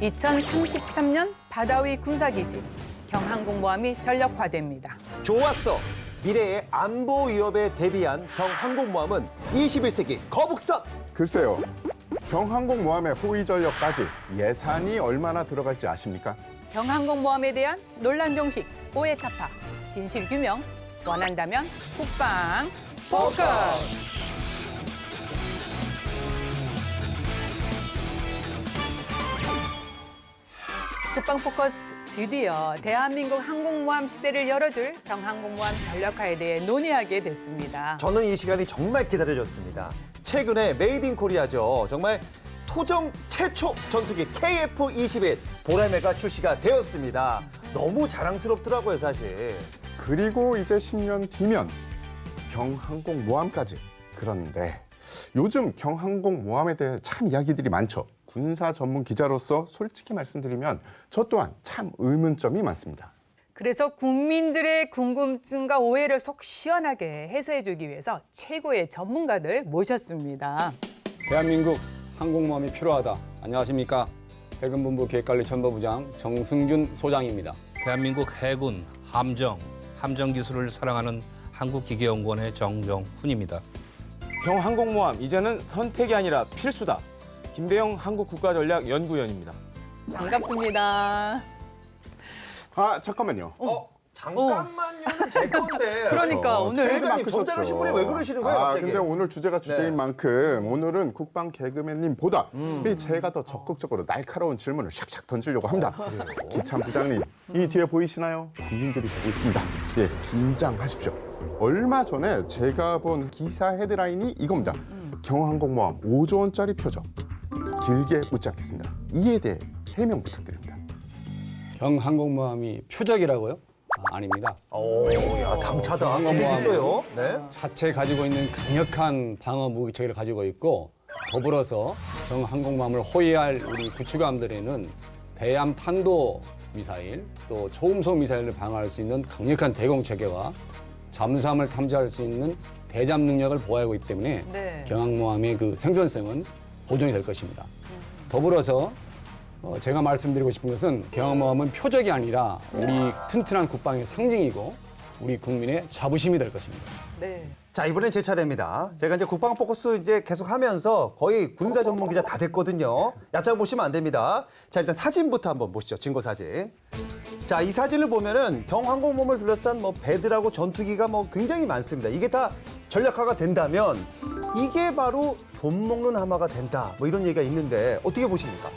2033년 바다위 군사기지 경항공모함이 전력화됩니다. 좋았어. 미래의 안보 위협에 대비한 경항공모함은 21세기 거북선. 글쎄요. 경항공모함의 호위 전력까지 예산이 얼마나 들어갈지 아십니까? 경항공모함에 대한 논란 종식, 오해 타파, 진실 규명, 원한다면 국방 포커스. 국방 포커스 드디어 대한민국 항공모함 시대를 열어줄 경항공모함 전력화에 대해 논의하게 됐습니다. 저는 이 시간이 정말 기다려졌습니다. 최근에 메이드 인 코리아죠. 정말 토정 최초 전투기 KF-21 보라매가 출시가 되었습니다. 너무 자랑스럽더라고요, 사실. 그리고 이제 10년 뒤면 경항공모함까지. 그런데 요즘 경항공모함에 대해 참 이야기들이 많죠. 군사 전문 기자로서 솔직히 말씀드리면 저 또한 참 의문점이 많습니다. 그래서 국민들의 궁금증과 오해를 속 시원하게 해소해주기 위해서 최고의 전문가들 모셨습니다. 대한민국 항공모함이 필요하다. 안녕하십니까. 해군본부 계획관리참모부장 정승균 소장입니다. 대한민국 해군, 함정 기술을 사랑하는 한국기계연구원의 정정훈입니다. 경항공모함 이제는 선택이 아니라 필수다. 김배영 한국국가전략연구위원입니다. 반갑습니다. 아, 잠깐만요. 잠깐만요. 제 건데. 그러니까 오늘 대장님 점잖으신 분이 왜 그러시는 거예요, 갑자기? 근데 오늘 주제가 주제인 네. 만큼 오늘은 국방 개그맨님보다 제가 더 적극적으로 날카로운 질문을 샥샥 던지려고 합니다. 기참 부장님, 이 뒤에 보이시나요? 국민들이 보고 있습니다. 예, 긴장하십시오. 얼마 전에 제가 본 기사 헤드라인이 이겁니다. 경항공모함 5조 원짜리 표적. 길게 묻지 않겠습니다. 이에 대해 해명 부탁드립니다. 경항공모함이 표적이라고요? 아닙니다. 야, 당차다. 항공모함. 기획 있어요. 네. 자체 가지고 있는 강력한 방어 무기 체계를 가지고 있고 더불어서 경항공모함을 호위할 우리 구축함들에는 대함 탄도 미사일 또 초음속 미사일을 방어할 수 있는 강력한 대공 체계와 잠수함을 탐지할 수 있는 대잠 능력을 보유하고 있기 때문에 네. 경항모함의 그 생존성은 보존이 될 것입니다. 더불어서 제가 말씀드리고 싶은 것은 경항모함은 표적이 아니라 우리 튼튼한 국방의 상징이고 우리 국민의 자부심이 될 것입니다. 네. 자, 이번엔 제 차례입니다. 제가 이제 국방 포커스 이제 계속 하면서 거의 군사 전문 기자 다 됐거든요. 얕잡아 보시면 안 됩니다. 자, 일단 사진부터 한번 보시죠. 증거 사진. 자, 이 사진을 보면은 경항공모함을 둘러싼 뭐 배들하고 전투기가 뭐 굉장히 많습니다. 이게 다 전략화가 된다면 이게 바로 돈 먹는 하마가 된다. 뭐 이런 얘기가 있는데 어떻게 보십니까?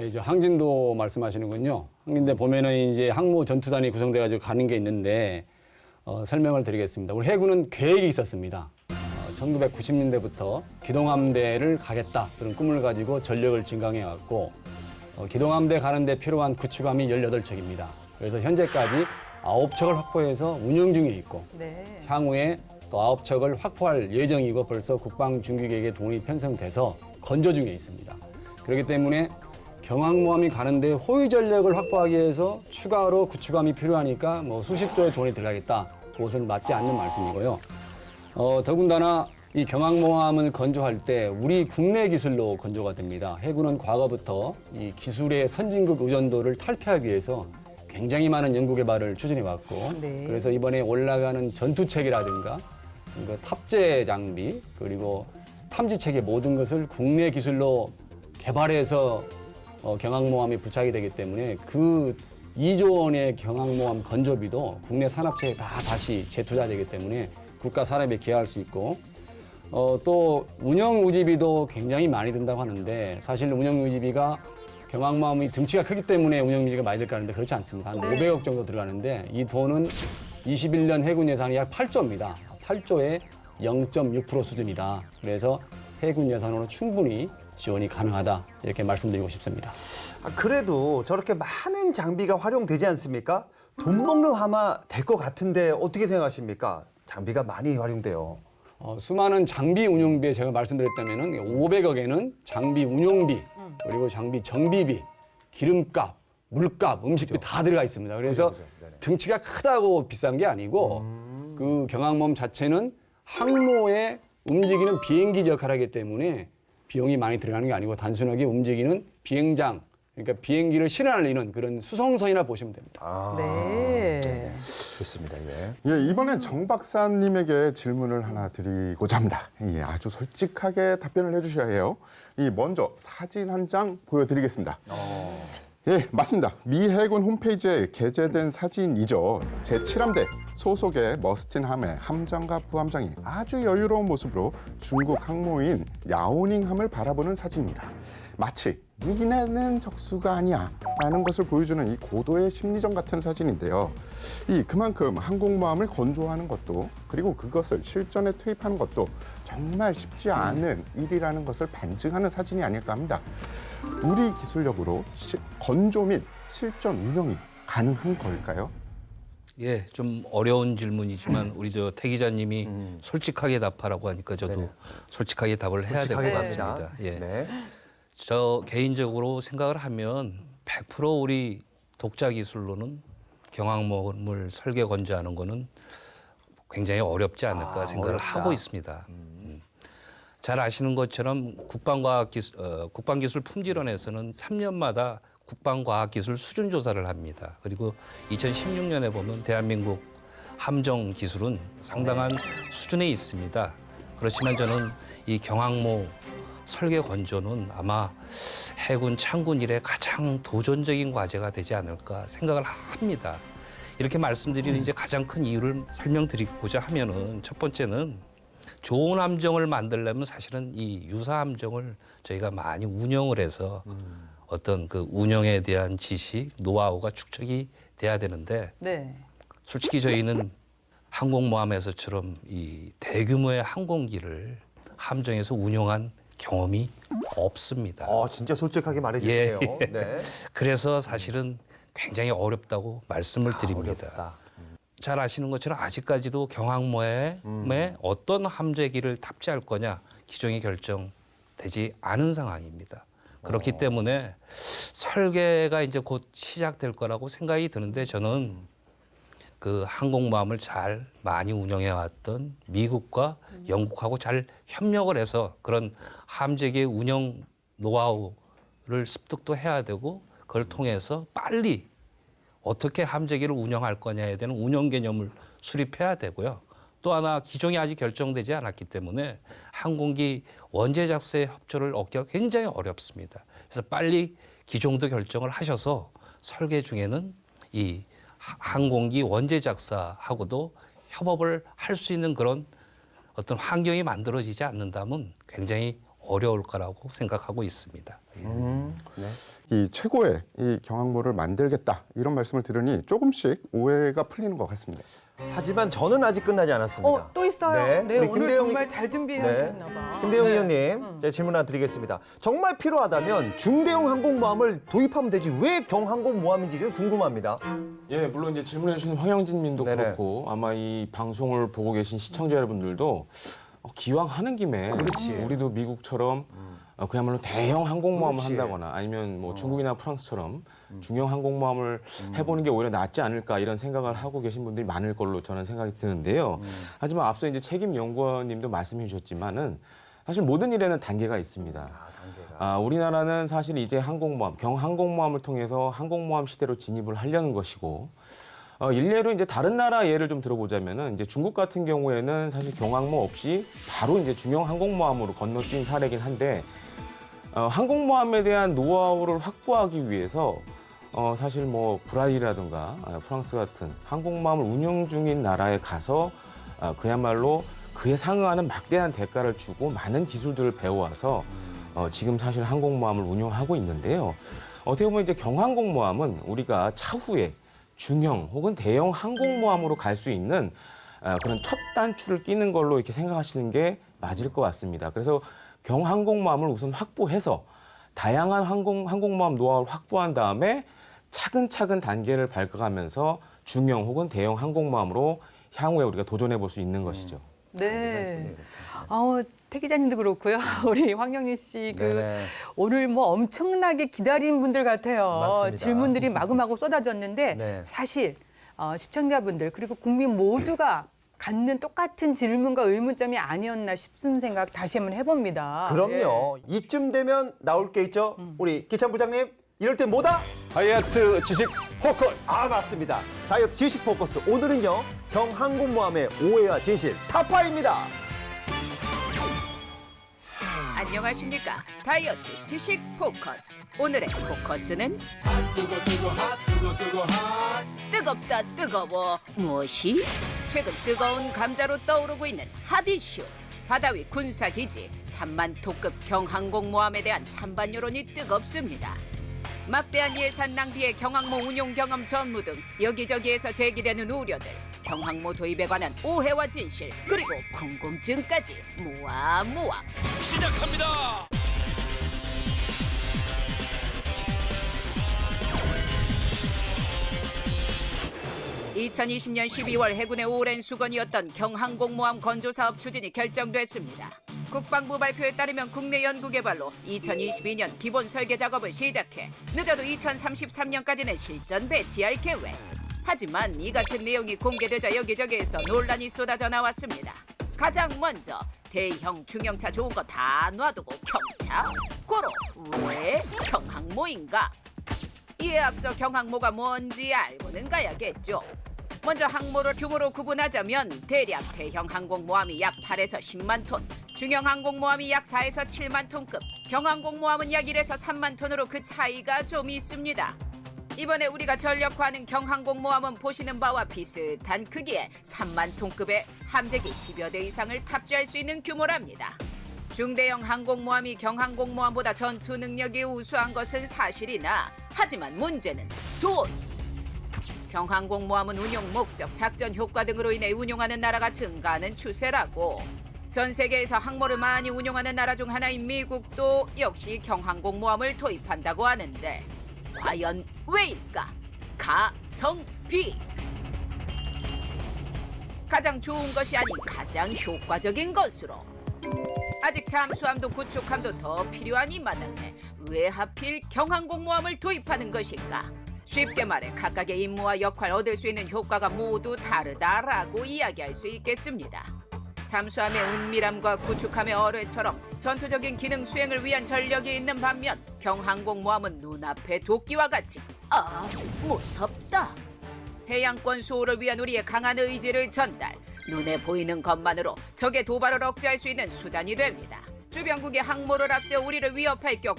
이제 항진도 말씀하시는군요. 항진대 보면은 이제 항모 전투단이 구성돼가지고 가는 게 있는데 설명을 드리겠습니다. 우리 해군은 계획이 있었습니다. 1990년대부터 기동함대를 가겠다 그런 꿈을 가지고 전력을 증강해 왔고 기동함대 가는데 필요한 구축함이 18척입니다. 그래서 현재까지 9척을 확보해서 운영 중에 있고 네. 향후에 또 9척을 확보할 예정이고 벌써 국방중기계획에 동의 편성돼서 건조 중에 있습니다. 그렇기 때문에 경항모함이 가는데 호위 전력을 확보하기 위해서 추가로 구축함이 필요하니까 뭐 수십조의 돈이 들어가겠다. 그것은 맞지 않는 말씀이고요. 더군다나 이 경항모함을 건조할 때 우리 국내 기술로 건조가 됩니다. 해군은 과거부터 이 기술의 선진국 의존도를 탈피하기 위해서 굉장히 많은 연구 개발을 추진해 왔고 네. 그래서 이번에 올라가는 전투체계라든가 이거 탑재 장비 그리고 탐지 체계 모든 것을 국내 기술로 개발해서 경항모함이 부착이 되기 때문에 그 2조 원의 경항모함 건조비도 국내 산업체에 다 다시 재투자되기 때문에 국가 산업에 기여할 수 있고 또 운영 유지비도 굉장히 많이 든다고 하는데 사실 운영 유지비가 경항모함이 등치가 크기 때문에 운영 유지가 많이 들까 하는데 그렇지 않습니다. 한 500억 정도 들어가는데 이 돈은 21년 해군 예산이 약 8조입니다. 8조의 0.6% 수준이다. 그래서 해군 예산으로 충분히 지원이 가능하다 이렇게 말씀드리고 싶습니다. 그래도 저렇게 많은 장비가 활용되지 않습니까? 돈 먹는 하마 될 것 같은데 어떻게 생각하십니까? 장비가 많이 활용돼요. 수많은 장비 운용비에 제가 말씀드렸다면 500억에는 장비 운용비 그리고 장비 정비비, 기름값, 물값, 음식비 다 들어가 있습니다. 그래서 등치가 크다고 비싼 게 아니고 그 경항모함 자체는 항모에 움직이는 비행기 역할을 하기 때문에 비용이 많이 들어가는 게 아니고 단순하게 움직이는 비행장, 그러니까 비행기를 실현하는 그런 수송선이라 보시면 됩니다. 아, 네. 좋습니다. 예. 예, 이번엔 정 박사님에게 질문을 하나 드리고자 합니다. 예, 아주 솔직하게 답변을 해주셔야 해요. 먼저 사진 한 장 보여드리겠습니다. 예, 맞습니다. 미 해군 홈페이지에 게재된 사진이죠. 제7함대 소속의 머스틴 함의 함장과 부함장이 아주 여유로운 모습으로 중국 항모인 야오닝함을 바라보는 사진입니다. 마치 니네는 적수가 아니야 라는 것을 보여주는 이 고도의 심리전 같은 사진인데요. 그만큼 항공모함을 건조하는 것도 그리고 그것을 실전에 투입하는 것도 정말 쉽지 않은 일이라는 것을 반증하는 사진이 아닐까 합니다. 우리 기술력으로 건조 및 실전 운영이 가능한 걸까요? 예, 좀 어려운 질문이지만 우리 태 기자님이 솔직하게 답하라고 하니까 저도 네네. 솔직하게 답을 해야 될 것 솔직하게 같습니다. 갑니다. 예. 네. 저 개인적으로 생각을 하면 100% 우리 독자 기술로는 경항모함을 설계 건조하는 거는 굉장히 어렵지 않을까 생각을 어렵다. 하고 있습니다. 잘 아시는 것처럼 국방기술 품질원에서는 3년마다 국방과학기술 수준 조사를 합니다. 그리고 2016년에 보면 대한민국 함정 기술은 상당한 수준에 있습니다. 그렇지만 저는 이 경항모 설계 건조는 아마 해군 창군 일에 가장 도전적인 과제가 되지 않을까 생각을 합니다. 이렇게 말씀드리는 이제 가장 큰 이유를 설명드리고자 하면은 첫 번째는 좋은 함정을 만들려면 사실은 이 유사 함정을 저희가 많이 운영을 해서 어떤 그 운영에 대한 지식, 노하우가 축적이 돼야 되는데 네. 솔직히 저희는 항공모함에서처럼 이 대규모의 항공기를 함정에서 운영한 경험이 없습니다. 진짜 솔직하게 말해주세요. 예. 네. 그래서 사실은 굉장히 어렵다고 말씀을 드립니다. 어렵다. 잘 아시는 것처럼 아직까지도 경항모에 어떤 함재기를 탑재할 거냐 기종이 결정되지 않은 상황입니다. 그렇기 때문에 설계가 이제 곧 시작될 거라고 생각이 드는데 저는 그 항공모함을 잘 많이 운영해 왔던 미국과 영국하고 잘 협력을 해서 그런 함재기의 운영 노하우를 습득도 해야 되고 그걸 통해서 빨리 어떻게 함재기를 운영할 거냐에 대한 운영 개념을 수립해야 되고요. 또 하나 기종이 아직 결정되지 않았기 때문에 항공기 원재 작사의 협조를 얻기가 굉장히 어렵습니다. 그래서 빨리 기종도 결정을 하셔서 설계 중에는 이 항공기 원재 작사하고도 협업을 할 수 있는 그런 어떤 환경이 만들어지지 않는다면 굉장히 어려울 거라고 생각하고 있습니다. 이 최고의 이 경항모를 만들겠다 이런 말씀을 들으니 조금씩 오해가 풀리는 것 같습니다. 하지만 저는 아직 끝나지 않았습니다. 또 있어요. 네, 우리 오늘 김대영 정말 잘 준비하셨나 봐. 김대영 네. 의원님, 제가 질문 하나 드리겠습니다. 정말 필요하다면 중대형 항공모함을 도입하면 되지 왜 경항공모함인지 좀 궁금합니다. 예, 물론 이제 질문해 주신 황영진 님도 네네. 그렇고 아마 이 방송을 보고 계신 시청자 여러분들도 기왕 하는 김에 우리도 미국처럼 그야말로 대형 항공모함을 그렇지. 한다거나 아니면 뭐 중국이나 프랑스처럼 중형 항공모함을 해보는 게 오히려 낫지 않을까 이런 생각을 하고 계신 분들이 많을 걸로 저는 생각이 드는데요. 하지만 앞서 이제 책임 연구원님도 말씀해 주셨지만은 사실 모든 일에는 단계가 있습니다. 우리나라는 사실 이제 항공모함, 경항공모함을 통해서 항공모함 시대로 진입을 하려는 것이고 일례로 이제 다른 나라 예를 좀 들어보자면은 이제 중국 같은 경우에는 사실 경항모 없이 바로 이제 중형 항공모함으로 건너뛴 사례긴 한데 항공모함에 대한 노하우를 확보하기 위해서 사실 뭐 브라질이라든가 프랑스 같은 항공모함을 운영 중인 나라에 가서 그야말로 그에 상응하는 막대한 대가를 주고 많은 기술들을 배워와서 지금 사실 항공모함을 운영하고 있는데요. 어떻게 보면 이제 경항공모함은 우리가 차후에 중형 혹은 대형 항공모함으로 갈 수 있는 그런 첫 단추를 끼는 걸로 이렇게 생각하시는 게 맞을 것 같습니다. 그래서 경항공모함을 우선 확보해서 다양한 항공모함 노하우를 확보한 다음에 차근차근 단계를 밟아가면서 중형 혹은 대형 항공모함으로 향후에 우리가 도전해 볼 수 있는 것이죠. 네. 태 기자님도 그렇고요. 우리 황영민 씨 네네. 오늘 뭐 엄청나게 기다린 분들 같아요. 맞습니다. 질문들이 마구마구 쏟아졌는데 네. 사실 시청자분들 그리고 국민 모두가 갖는 똑같은 질문과 의문점이 아니었나 싶은 생각 다시 한번 해봅니다. 그럼요. 이쯤 되면 나올 게 있죠. 우리 기찬 부장님. 이럴 땐 뭐다? 다이어트 지식 포커스. 아, 맞습니다. 다이어트 지식 포커스. 오늘은요, 경항공모함의 오해와 진실 타파입니다. 안녕하십니까. 다이어트 지식 포커스. 오늘의 포커스는 뜨겁다 뜨거워. 무엇이? 최근 뜨거운 감자로 떠오르고 있는 핫 이슈. 바다 위 군사기지 3만 톤급 경항공모함에 대한 찬반 여론이 뜨겁습니다. 막대한 예산 낭비에 경항모 운용 경험 전무 등 여기저기에서 제기되는 우려들, 경항모 도입에 관한 오해와 진실, 그리고 궁금증까지 모아 시작합니다. 2020년 12월 해군의 오랜 수건이었던 경항공모함 건조사업 추진이 결정됐습니다. 국방부 발표에 따르면 국내 연구개발로 2022년 기본 설계 작업을 시작해 늦어도 2033년까지는 실전 배치할 계획. 하지만 이 같은 내용이 공개되자 여기저기에서 논란이 쏟아져 나왔습니다. 가장 먼저 대형 중형차 좋은 거 다 놔두고 경차? 고로 왜 경항모인가? 이에 앞서 경항모가 뭔지 알고는 가야겠죠. 먼저 항모를 규모로 구분하자면 대략 대형 항공모함이 약 8에서 10만 톤, 중형 항공모함이 약 4에서 7만 톤급, 경항공모함은 약 1에서 3만 톤으로 그 차이가 좀 있습니다. 이번에 우리가 전력화하는 경항공모함은 보시는 바와 비슷한 크기의 3만 톤급의 함재기 10여 대 이상을 탑재할 수 있는 규모랍니다. 중대형 항공모함이 경항공모함보다 전투 능력이 우수한 것은 사실이나 하지만 문제는 돈. 경항공모함은 운용 목적, 작전 효과 등으로 인해 운용하는 나라가 증가하는 추세라고. 전 세계에서 항모를 많이 운용하는 나라 중 하나인 미국도 역시 경항공모함을 도입한다고 하는데 과연 왜일까? 가성비. 가장 좋은 것이 아닌 가장 효과적인 것으로. 아직 잠수함도 구축함도 더 필요한 이 마당에 왜 하필 경항공모함을 도입하는 것인가? 쉽게 말해 각각의 임무와 역할 얻을 수 있는 효과가 모두 다르다라고 이야기할 수 있겠습니다. 잠수함의 은밀함과 구축함의 어뢰처럼 전투적인 기능 수행을 위한 전력이 있는 반면 경항공모함은 눈앞의 도끼와 같이 무섭다. 해양권 수호를 위한 우리의 강한 의지를 전달, 눈에 보이는 것만으로 적의 도발을 억제할 수 있는 수단이 됩니다. 주변국의 항모를 앞세워 우리를 위협할 경우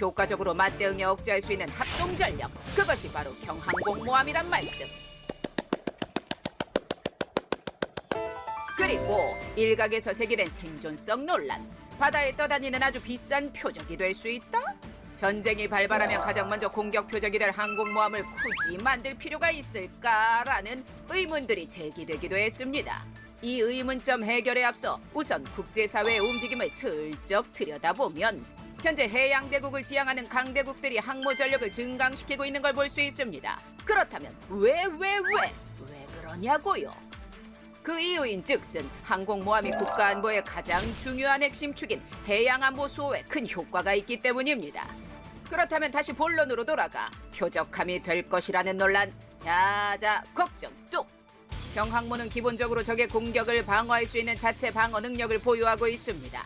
효과적으로 맞대응에 억제할 수 있는 합동전력, 그것이 바로 경항공모함이란 말씀. 그리고 일각에서 제기된 생존성 논란, 바다에 떠다니는 아주 비싼 표적이 될 수 있다? 전쟁이 발발하면 가장 먼저 공격 표적이 될 항공모함을 굳이 만들 필요가 있을까라는 의문들이 제기되기도 했습니다. 이 의문점 해결에 앞서 우선 국제사회의 움직임을 슬쩍 들여다보면 현재 해양대국을 지향하는 강대국들이 항모 전력을 증강시키고 있는 걸 볼 수 있습니다. 그렇다면 왜 그러냐고요? 그 이유인 즉슨 항공모함이 국가안보의 가장 중요한 핵심 축인 해양안보 수호에 큰 효과가 있기 때문입니다. 그렇다면 다시 본론으로 돌아가 표적함이 될 것이라는 논란, 자자 걱정 뚝! 경항모는 기본적으로 적의 공격을 방어할 수 있는 자체 방어 능력을 보유하고 있습니다.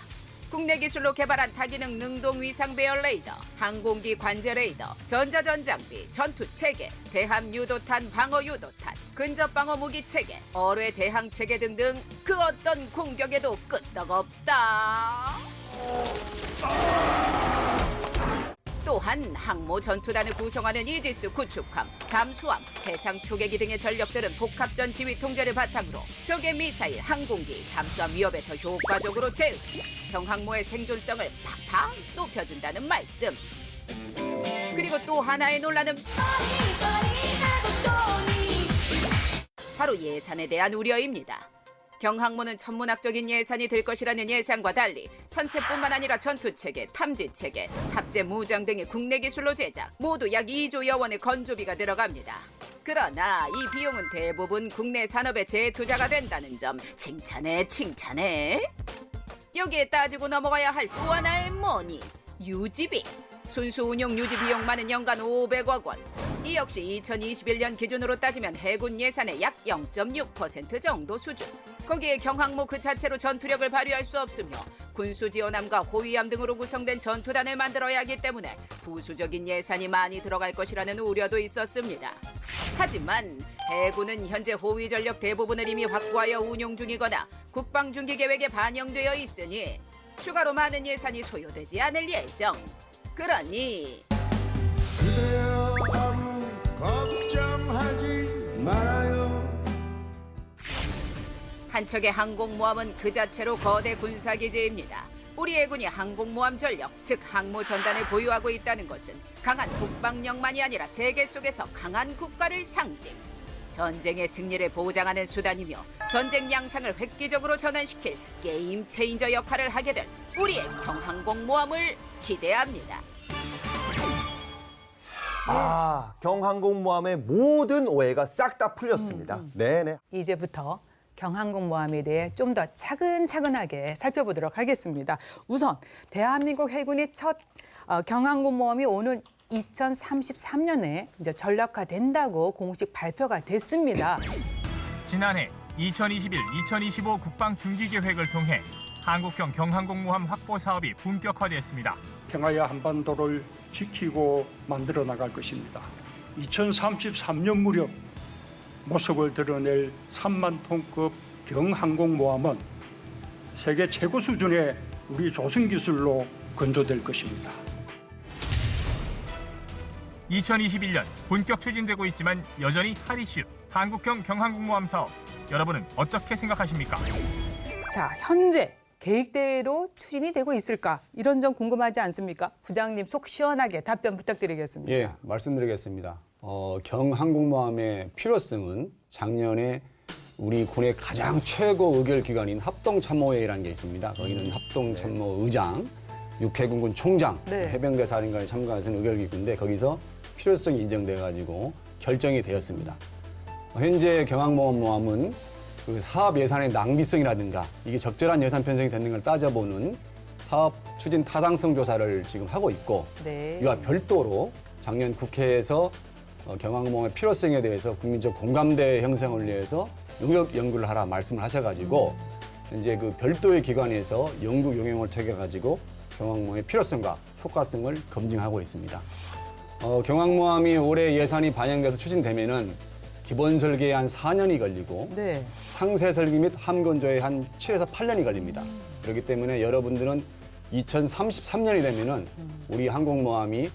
국내 기술로 개발한 다기능 능동 위상 배열 레이더, 항공기 관제 레이더, 전자전장비, 전투 체계, 대함 유도탄, 방어 유도탄, 근접 방어 무기 체계, 어뢰 대항 체계 등등 그 어떤 공격에도 끄떡없다. 또한 항모 전투단을 구성하는 이지스 구축함, 잠수함, 해상 초계기 등의 전력들은 복합전 지휘 통제를 바탕으로 적의 미사일, 항공기, 잠수함 위협에 더 효과적으로 대응, 경항모의 생존성을 팍팍 높여준다는 말씀. 그리고 또 하나의 논란은 바로 예산에 대한 우려입니다. 경항모는 천문학적인 예산이 될 것이라는 예상과 달리 선체뿐만 아니라 전투체계, 탐지체계, 탑재 무장 등의 국내 기술로 제작, 모두 약 2조여 원의 건조비가 들어갑니다. 그러나 이 비용은 대부분 국내 산업에 재투자가 된다는 점 칭찬해. 여기에 따지고 넘어가야 할 또 하나의 뭐니? 유지비. 순수 운용 유지 비용만은 연간 500억 원. 이 역시 2021년 기준으로 따지면 해군 예산의 약 0.6% 정도 수준. 거기에 경항모 그 자체로 전투력을 발휘할 수 없으며 군수 지원함과 호위함 등으로 구성된 전투단을 만들어야 하기 때문에 부수적인 예산이 많이 들어갈 것이라는 우려도 있었습니다. 하지만 해군은 현재 호위 전력 대부분을 이미 확보하여 운용 중이거나 국방중기 계획에 반영되어 있으니 추가로 많은 예산이 소요되지 않을 예정. 그러니 그대여 아무 걱정하지 말아요. 한 척의 항공모함은 그 자체로 거대 군사기지입니다. 우리 해군이 항공모함 전력, 즉 항모 전단을 보유하고 있다는 것은 강한 국방력만이 아니라 세계 속에서 강한 국가를 상징. 전쟁의 승리를 보장하는 수단이며 전쟁 양상을 획기적으로 전환시킬 게임 체인저 역할을 하게 될 우리의 경항공모함을 기대합니다. 경항공모함의 모든 오해가 싹 다 풀렸습니다. 네네. 이제부터 경항공모함에 대해 좀 더 차근차근하게 살펴보도록 하겠습니다. 우선 대한민국 해군의 첫 경항공모함이 오는 2033년에 이제 전력화된다고 공식 발표가 됐습니다. 지난해 2021-2025 국방 중기 계획을 통해 한국형 경항공모함 확보 사업이 본격화됐습니다. 평화의 한반도를 지키고 만들어 나갈 것입니다. 2033년 무렵 모습을 드러낼 3만 톤급 경항공모함은 세계 최고 수준의 우리 조선 기술로 건조될 것입니다. 2021년 본격 추진되고 있지만 여전히 핫 이슈 한국형 경항공모함 사업. 여러분은 어떻게 생각하십니까? 자, 현재 계획대로 추진이 되고 있을까? 이런 점 궁금하지 않습니까? 부장님 속 시원하게 답변 부탁드리겠습니다. 예, 말씀드리겠습니다. 경항공모함의 필요성은 작년에 우리 군의 가장 최고 의결기관인 합동참모회의라는 게 있습니다. 거기는 합동참모의장, 육해공군 총장, 네. 해병대 사령관이 참가하는 의결기구인데 거기서 필요성이 인정돼가지고 결정이 되었습니다. 현재 경항모함은 그 사업 예산의 낭비성이라든가 이게 적절한 예산 편성이 되는 걸 따져보는 사업 추진 타당성 조사를 지금 하고 있고 네. 이와 별도로 작년 국회에서 경항모함의 필요성에 대해서 국민적 공감대 형성을 위해서 용역 연구를 하라 말씀을 하셔가지고 이제 그 별도의 기관에서 연구 용역을 통해 가지고 경항모함의 필요성과 효과성을 검증하고 있습니다. 경항모함이 올해 예산이 반영돼서 추진되면은 기본 설계에 한 4년이 걸리고 네. 상세 설계 및 함건조에 한 7에서 8년이 걸립니다. 그렇기 때문에 여러분들은 2033년이 되면은 우리 항공모함이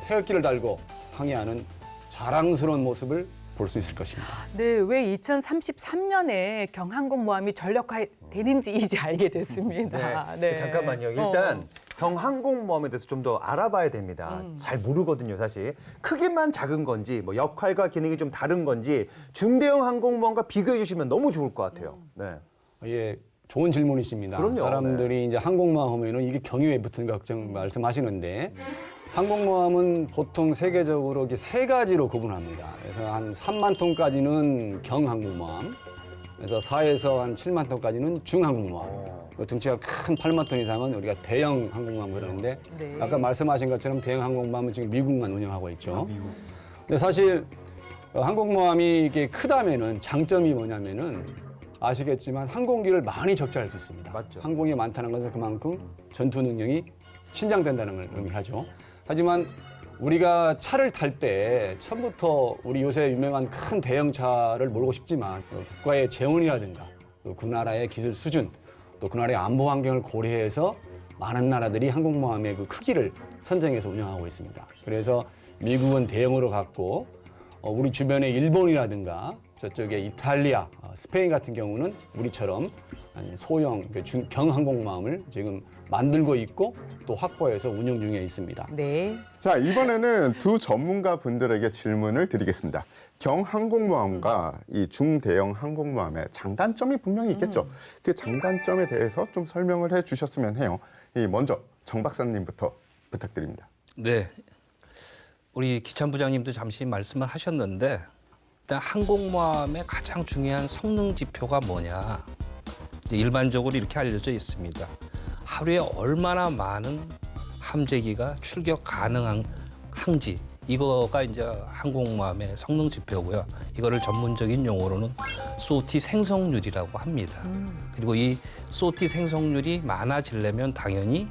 태극기를 달고 항해하는 자랑스러운 모습을 볼 수 있을 것입니다. 네, 왜 2033년에 경항공모함이 전력화되는지 이제 알게 됐습니다. 네. 잠깐만요. 일단 경항공모함에 대해서 좀 더 알아봐야 됩니다. 잘 모르거든요, 사실. 크기만 작은 건지, 뭐 역할과 기능이 좀 다른 건지 중대형 항공모함과 비교해 주시면 너무 좋을 것 같아요. 네. 예, 좋은 질문이십니다. 그럼요. 사람들이 이제 항공모함 하면은 이게 경유에 붙은 거 걱정 말씀하시는데 항공모함은 보통 세계적으로 이렇게 세 가지로 구분합니다. 그래서 한 3만 톤까지는 경항공모함, 그래서 4에서 한 7만 톤까지는 중항공모함. 등치가 큰 8만 톤 이상은 우리가 대형 항공모함 그러는데 네. 아까 말씀하신 것처럼 대형 항공모함은 지금 미국만 운영하고 있죠. 근데 사실 항공모함이 이게 크다면은 장점이 뭐냐면은 아시겠지만 항공기를 많이 적재할 수 있습니다. 맞죠. 항공이 많다는 것은 그만큼 전투 능력이 신장된다는 걸 의미하죠. 하지만 우리가 차를 탈 때 처음부터 우리 요새 유명한 큰 대형차를 몰고 싶지만 국가의 재원이라든가 그 나라의 기술 수준 또 그 나라의 안보 환경을 고려해서 많은 나라들이 항공모함의 그 크기를 선정해서 운영하고 있습니다. 그래서 미국은 대형으로 갖고 우리 주변의 일본이라든가 저쪽에 이탈리아, 스페인 같은 경우는 우리처럼 소형 경항공모함을 지금 만들고 있고 또 확보해서 운영 중에 있습니다. 네. 자, 이번에는 두 전문가 분들에게 질문을 드리겠습니다. 경항공모함과 이 중대형 항공모함의 장단점이 분명히 있겠죠. 그 장단점에 대해서 좀 설명을 해 주셨으면 해요. 먼저 정 박사님부터 부탁드립니다. 네. 우리 기찬 부장님도 잠시 말씀을 하셨는데 일단 항공모함의 가장 중요한 성능 지표가 뭐냐. 이제 일반적으로 이렇게 알려져 있습니다. 하루에 얼마나 많은 함재기가 출격 가능한 항지. 이거가 이제 항공모함의 성능 지표고요. 이거를 전문적인 용어로는 소티 생성률이라고 합니다. 그리고 이 소티 생성률이 많아지려면 당연히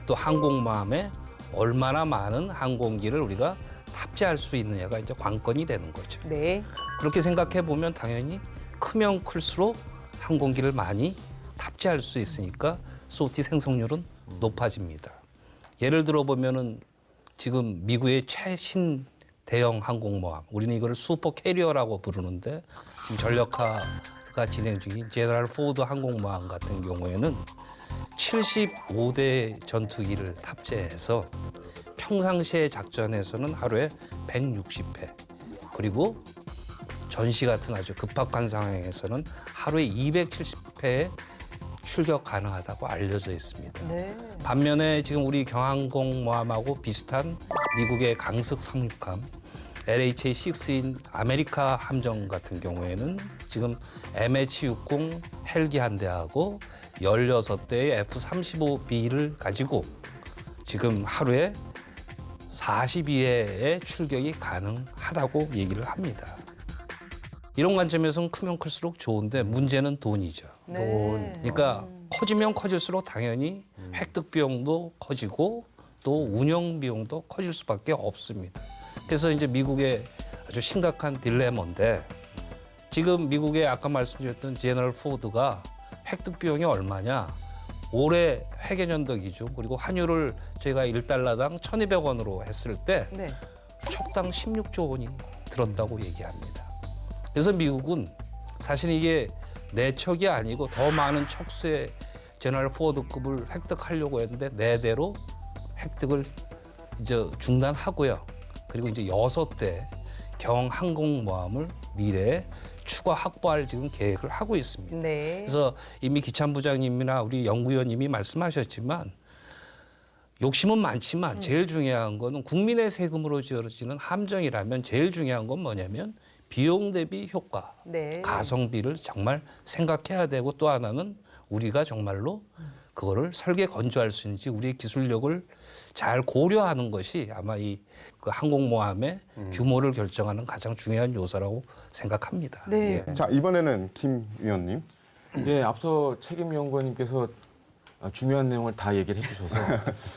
또 항공모함에 얼마나 많은 항공기를 우리가 탑재할 수 있느냐가 이제 관건이 되는 거죠. 네. 그렇게 생각해 보면 당연히 크면 클수록 항공기를 많이 탑재할 수 있으니까 소티 생성률은 높아집니다. 예를 들어 보면은 지금 미국의 최신 대형 항공모함, 우리는 이거를 슈퍼 캐리어라고 부르는데 지금 전력화가 진행 중인 제너럴 포드 항공모함 같은 경우에는 75대 전투기를 탑재해서 평상시의 작전에서는 하루에 160회, 그리고 전시 같은 아주 급박한 상황에서는 하루에 270회에 출격 가능하다고 알려져 있습니다. 네. 반면에 지금 우리 경항공모함하고 비슷한 미국의 강습 상륙함 LHA-6인 아메리카 함정 같은 경우에는 지금 MH-60 헬기 한 대하고 16대의 F-35B를 가지고 지금 하루에 42회의 출격이 가능하다고 얘기를 합니다. 이런 관점에서는 크면 클수록 좋은데 문제는 돈이죠. 네. 그러니까 커지면 커질수록 당연히 획득 비용도 커지고 또 운영 비용도 커질 수밖에 없습니다. 그래서 이제 미국의 아주 심각한 딜레마인데 지금 미국의 아까 말씀드렸던 제너럴 포드가 획득 비용이 얼마냐? 올해 회계연도 기준 그리고 환율을 저희가 1달러당 1,200원으로 했을 때 네. 척당 16조 원이 들었다고 얘기합니다. 그래서 미국은 사실 이게 내 척이 아니고 더 많은 척수의 제너럴 포드급을 획득하려고 했는데 내대로 획득을 이제 중단하고요. 그리고 이제 6대 경항공모함을 미래에 추가 확보할 지금 계획을 하고 있습니다. 네. 그래서 이미 기참 부장님이나 우리 연구위원님이 말씀하셨지만 욕심은 많지만 제일 중요한 거는 국민의 세금으로 지어지는 함정이라면 제일 중요한 건 뭐냐면 비용 대비 효과, 네. 가성비를 정말 생각해야 되고 또 하나는 우리가 정말로 그거를 설계 건조할 수 있는지 우리의 기술력을 잘 고려하는 것이 아마 이 그 항공모함의 규모를 결정하는 가장 중요한 요소라고 생각합니다. 네. 예. 자, 이번에는 김 위원님. 예, 앞서 책임연구원님께서 중요한 내용을 다 얘기를 해주셔서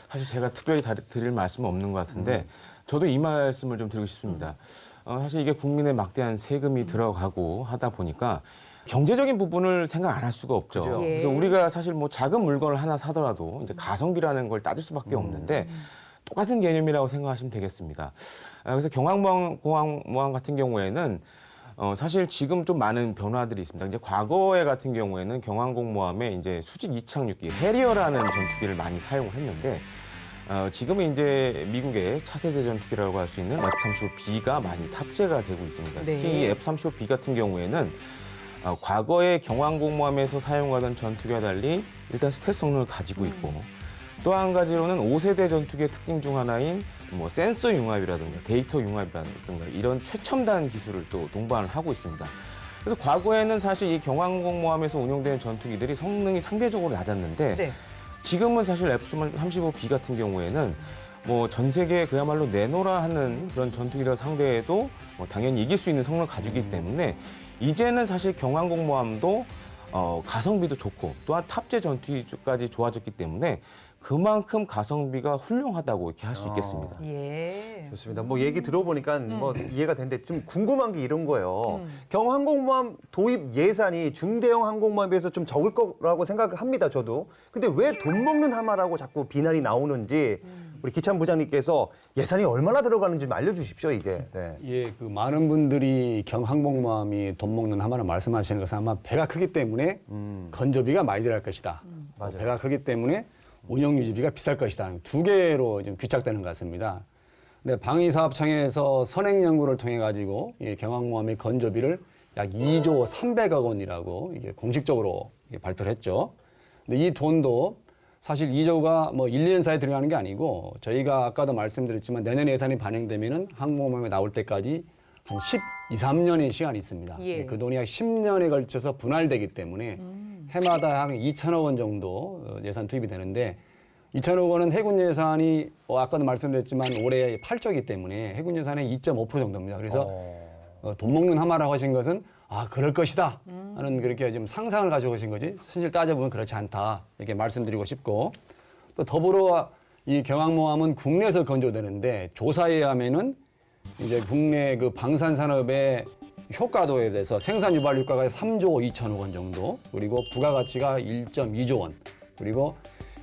사실 제가 특별히 드릴 말씀은 없는 것 같은데 저도 이 말씀을 좀 드리고 싶습니다. 사실 이게 국민의 막대한 세금이 들어가고 하다 보니까 경제적인 부분을 생각 안 할 수가 없죠. 그죠. 예. 그래서 우리가 사실 뭐 작은 물건을 하나 사더라도 이제 가성비라는 걸 따질 수밖에 없는데 똑같은 개념이라고 생각하시면 되겠습니다. 그래서 경항공모함 같은 경우에는 사실 지금 좀 많은 변화들이 있습니다. 이제 과거에 같은 경우에는 경항공모함에 이제 수직 이착륙기 해리어라는 전투기를 많이 사용을 했는데 지금은 이제 미국의 차세대 전투기라고 할 수 있는 F-35B가 많이 탑재가 되고 있습니다. 네. 특히 이 F-35B 같은 경우에는 과거의 경항공모함에서 사용하던 전투기와 달리 일단 스텔스 성능을 가지고 있고 또 한 가지로는 5세대 전투기의 특징 중 하나인 뭐 센서 융합이라든가 데이터 융합이라든가 이런 최첨단 기술을 또 동반을 하고 있습니다. 그래서 과거에는 사실 이 경항공모함에서 운용되는 전투기들이 성능이 상대적으로 낮았는데 네. 지금은 사실 F-35B 같은 경우에는 뭐 전 세계에 그야말로 내노라 하는 그런 전투기를 상대해도 뭐 당연히 이길 수 있는 성능을 가지고 있기 때문에 이제는 사실 경항공모함도 가성비도 좋고 또한 탑재 전투기까지 좋아졌기 때문에 그만큼 가성비가 훌륭하다고 이렇게 할 수 있겠습니다. 예. 좋습니다. 뭐 얘기 들어보니까 뭐 이해가 되는데 좀 궁금한 게 이런 거예요. 경항공모함 도입 예산이 중대형 항공모함에 비해서 좀 적을 거라고 생각합니다. 저도. 근데 왜 돈 먹는 하마라고 자꾸 비난이 나오는지 우리 기참 부장님께서 예산이 얼마나 들어가는지 좀 알려주십시오. 이게. 네. 예, 그 많은 분들이 경항공모함이 돈 먹는 하마를 말씀하시는 것은 아마 배가 크기 때문에 건조비가 많이 들어갈 것이다. 맞아요. 배가 크기 때문에 운영 유지비가 비쌀 것이다. 두 개로 좀 귀착되는 것 같습니다. 근데 방위사업청에서 선행 연구를 통해 가지고 경항모함의 건조비를 약 2조 300억 원이라고 이게 공식적으로 발표를 했죠. 근데 이 돈도 사실 2조가 뭐 1, 2년 사이에 들어가는 게 아니고 저희가 아까도 말씀드렸지만 내년 예산이 반영되면은 항공모함에 나올 때까지 한 12, 3년의 시간이 있습니다. 예. 그 돈이 약 10년에 걸쳐서 분할되기 때문에 해마다 한 2천억 원 정도 예산 투입이 되는데 2천억 원은 해군 예산이 아까도 말씀드렸지만 올해 8조이기 때문에 해군 예산의 2.5% 정도입니다. 그래서 돈 먹는 하마라고 하신 것은 그럴 것이다 하는 그렇게 지금 상상을 가지고 계신 거지 사실 따져보면 그렇지 않다 이렇게 말씀드리고 싶고 또 더불어 이 경항모함은 국내에서 건조되는데 조사에 의하면은 이제 국내 그 방산 산업의 효과도에 대해서 생산 유발 효과가 3조 2천억 원 정도 그리고 부가가치가 1.2조 원 그리고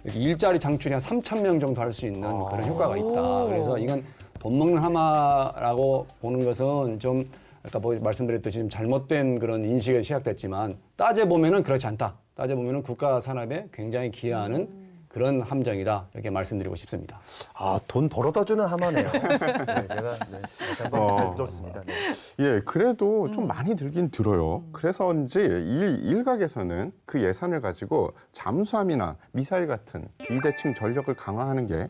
일자리 창출이 한 3천 명 정도 할 수 있는 그런 효과가 있다. 그래서 이건 돈 먹는 하마라고 보는 것은 좀 아까 말씀드렸듯이 좀 잘못된 그런 인식에 시작됐지만 따져보면은 그렇지 않다. 따져보면은 국가 산업에 굉장히 기여하는 그런 함정이다. 이렇게 말씀드리고 싶습니다. 돈 벌어다 주는 하마네요. 네, 제가 다시 한번 잘 들었습니다. 네. 예, 그래도 좀 많이 들긴 들어요. 그래서인지 일각에서는 그 예산을 가지고 잠수함이나 미사일 같은 비대칭 전력을 강화하는 게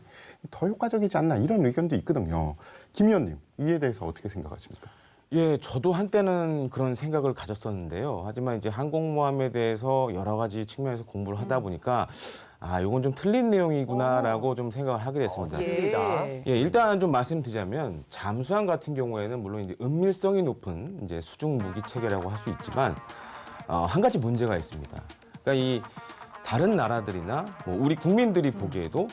더 효과적이지 않나 이런 의견도 있거든요. 김 의원님, 이에 대해서 어떻게 생각하십니까? 예, 저도 한때는 그런 생각을 가졌었는데요. 하지만 이제 항공모함에 대해서 여러 가지 측면에서 공부를 하다 보니까 이건 좀 틀린 내용이구나라고 좀 생각을 하게 됐습니다. 예. 예, 일단 좀 말씀드리자면 잠수함 같은 경우에는 물론 이제 은밀성이 높은 이제 수중 무기 체계라고 할 수 있지만 한 가지 문제가 있습니다. 그러니까 이 다른 나라들이나 뭐 우리 국민들이 보기에도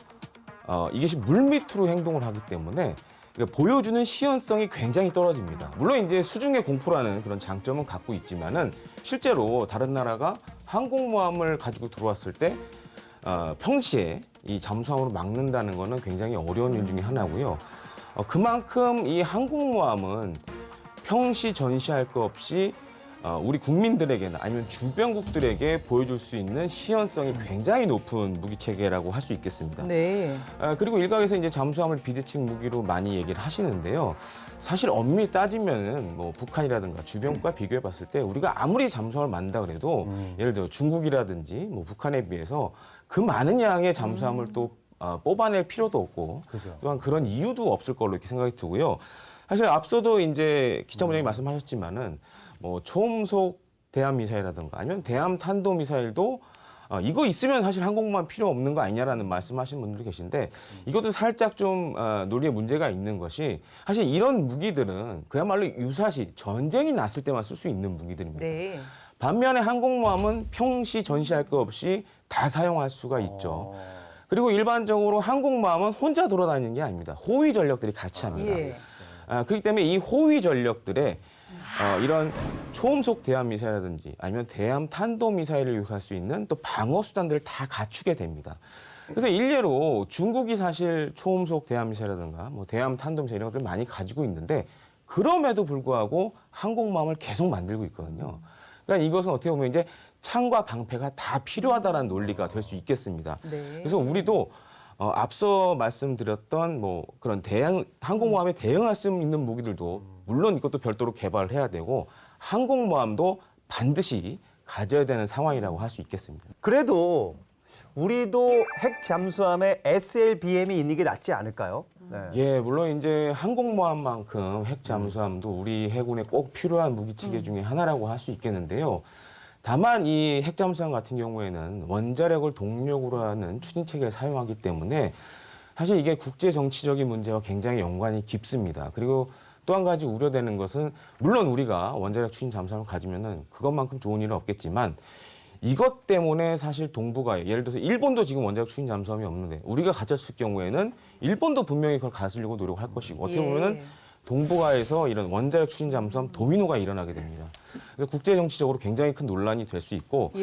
이것이 물밑으로 행동을 하기 때문에 그러니까 보여주는 시연성이 굉장히 떨어집니다. 물론 이제 수중의 공포라는 그런 장점은 갖고 있지만은 실제로 다른 나라가 항공모함을 가지고 들어왔을 때 평시에 이 잠수함으로 막는다는 거는 굉장히 어려운 일 중에 하나고요. 그만큼 이 항공모함은 평시 전시할 것 없이 우리 국민들에게나 아니면 주변국들에게 보여줄 수 있는 시연성이 굉장히 높은 무기 체계라고 할 수 있겠습니다. 네. 그리고 일각에서 이제 잠수함을 비대칭 무기로 많이 얘기를 하시는데요. 사실 엄밀히 따지면은 뭐 북한이라든가 주변국과 비교해 봤을 때 우리가 아무리 잠수함을 만든다 그래도 예를 들어 중국이라든지 뭐 북한에 비해서 그 많은 양의 잠수함을 또 뽑아낼 필요도 없고 또한 그런 이유도 없을 걸로 이렇게 생각이 들고요. 사실 앞서도 이제 기차부장님 말씀하셨지만은 뭐 초음속 대함 미사일이라든가 아니면 대함 탄도 미사일도 이거 있으면 사실 항공모함 필요 없는 거 아니냐라는 말씀하시는 분들도 계신데 이것도 살짝 좀 논리에 문제가 있는 것이 사실 이런 무기들은 그야말로 유사시 전쟁이 났을 때만 쓸 수 있는 무기들입니다. 네. 반면에 항공모함은 평시 전시할 것 없이 다 사용할 수가 있죠. 그리고 일반적으로 항공모함은 혼자 돌아다니는 게 아닙니다. 호위 전력들이 같이 합니다. 예. 그렇기 때문에 이 호위 전력들의 이런 초음속 대함 미사일이라든지 아니면 대함 탄도 미사일을 유혹할 수 있는 또 방어 수단들을 다 갖추게 됩니다. 그래서 일례로 중국이 사실 초음속 대함 미사일이라든가 뭐 대함 탄도 미사일 이런 것들 많이 가지고 있는데 그럼에도 불구하고 항공모함을 계속 만들고 있거든요. 그러니까 이것은 어떻게 보면 이제 창과 방패가 다 필요하다라는 논리가 될 수 있겠습니다. 네. 그래서 우리도 앞서 말씀드렸던 뭐 그런 항공모함에 대응할 수 있는 무기들도 물론 이것도 별도로 개발을 해야 되고 항공모함도 반드시 가져야 되는 상황이라고 할 수 있겠습니다. 그래도 우리도 핵 잠수함에 SLBM이 있는 게 낫지 않을까요? 네. 예, 물론 이제 항공모함만큼 핵 잠수함도 우리 해군에 꼭 필요한 무기 체계 중에 하나라고 할 수 있겠는데요. 다만 이 핵 잠수함 같은 경우에는 원자력을 동력으로 하는 추진 체계를 사용하기 때문에 사실 이게 국제 정치적인 문제와 굉장히 연관이 깊습니다. 그리고 또 한 가지 우려되는 것은 물론 우리가 원자력 추진 잠수함을 가지면은 그것만큼 좋은 일은 없겠지만 이것 때문에 사실 동북아에 예를 들어서 일본도 지금 원자력 추진 잠수함이 없는데 우리가 가졌을 경우에는 일본도 분명히 그걸 가지려고 노력할 것이고 어떻게 보면은 동북아에서 이런 원자력 추진 잠수함 도미노가 일어나게 됩니다. 그래서 국제 정치적으로 굉장히 큰 논란이 될 수 있고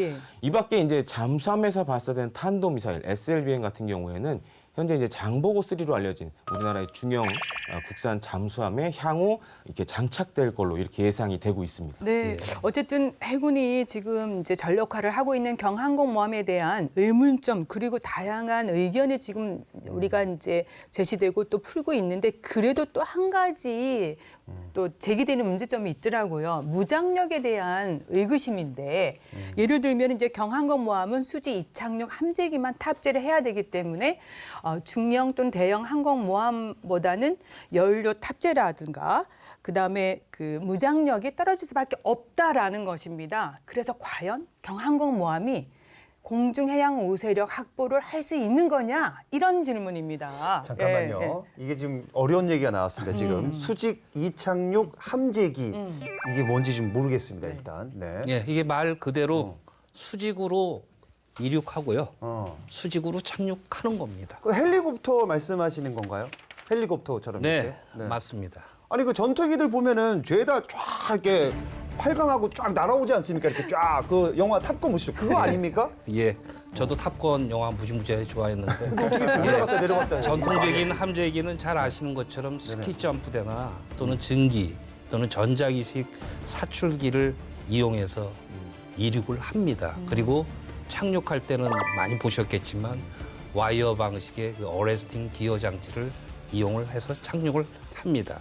이 밖에 이제 잠수함에서 발사된 탄도 미사일 SLBM 같은 경우에는 현재 이제 장보고 3로 알려진 우리나라의 중형 국산 잠수함에 향후 이렇게 장착될 걸로 이렇게 예상이 되고 있습니다. 네. 어쨌든 해군이 지금 이제 전력화를 하고 있는 경항공모함에 대한 의문점 그리고 다양한 의견이 지금 우리가 이제 제시되고 또 풀고 있는데 그래도 또 한 가지 또 제기되는 문제점이 있더라고요. 무장력에 대한 의구심인데 예를 들면 이제 경항공모함은 수지 이착륙 함재기만 탑재를 해야 되기 때문에 중형 또는 대형 항공모함보다는 연료 탑재라든가 그다음에 그 무장력이 떨어질 수밖에 없다라는 것입니다. 그래서 과연 경항공모함이 공중해양 우세력 확보를 할 수 있는 거냐 이런 질문입니다. 잠깐만요. 이게 지금 어려운 얘기가 나왔습니다. 지금 수직 이착륙 함재기 이게 뭔지 좀 모르겠습니다. 일단. 네. 예, 이게 말 그대로 수직으로 이륙하고요. 수직으로 착륙하는 겁니다. 그 헬리콥터 말씀하시는 건가요? 헬리콥터처럼 네, 이렇게? 맞습니다. 아니 그 전투기들 보면은 죄다 쫙 이렇게 활강하고 쫙 날아오지 않습니까? 이렇게 쫙 그 영화 탑건 보시죠. 그거 아닙니까? 예, 저도 탑건 영화 무지무지하게 좋아했는데 어떻게 올라갔다 내려갔다 전통적인 함재기는 잘 아시는 것처럼 스키 점프대나 또는 증기 또는 전자기식 사출기를 이용해서 이륙을 합니다. 그리고 착륙할 때는 많이 보셨겠지만 와이어 방식의 그 어레스팅 기어 장치를 이용을 해서 착륙을 합니다.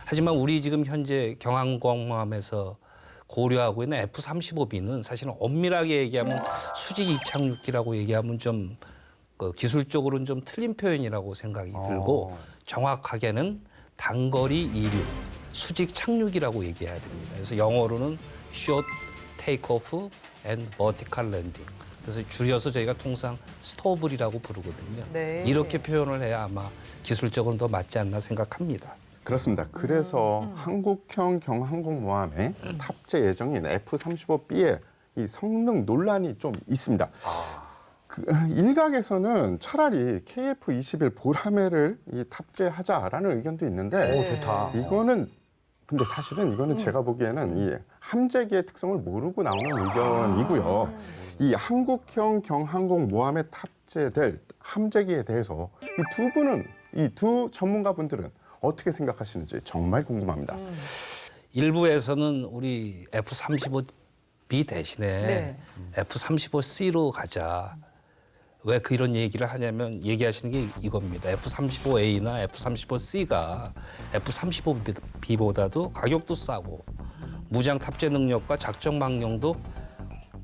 하지만 우리 지금 현재 경항공모함에서 고려하고 있는 F-35B는 사실은 엄밀하게 얘기하면 수직 이착륙기라고 얘기하면 좀 기술적으로는 좀 틀린 표현이라고 생각이 들고 정확하게는 단거리 이륙, 수직 착륙이라고 얘기해야 됩니다. 그래서 영어로는 Short Takeoff and Vertical Landing. 그래서 줄여서 저희가 통상 스토블이라고 부르거든요. 네. 이렇게 표현을 해야 아마 기술적으로 더 맞지 않나 생각합니다. 그렇습니다. 그래서 한국형 경항공모함에 탑재 예정인 F-35B의 이 성능 논란이 좀 있습니다. 그 일각에서는 차라리 KF-21 보라매를 탑재하자라는 의견도 있는데 좋다. 이거는 근데 사실은 이거는 제가 보기에는 이 함재기의 특성을 모르고 나오는 의견이고요. 이 한국형 경항공모함에 탑재될 함재기에 대해서 이 두 분은 이 두 전문가분들은 어떻게 생각하시는지 정말 궁금합니다. 일부에서는 우리 F-35B 대신에 네. F-35C로 가자. 왜 이런 얘기를 하냐면 얘기하시는 게 이겁니다. F-35A나 F-35C가 F-35B보다도 가격도 싸고 무장 탑재 능력과 작전 망령도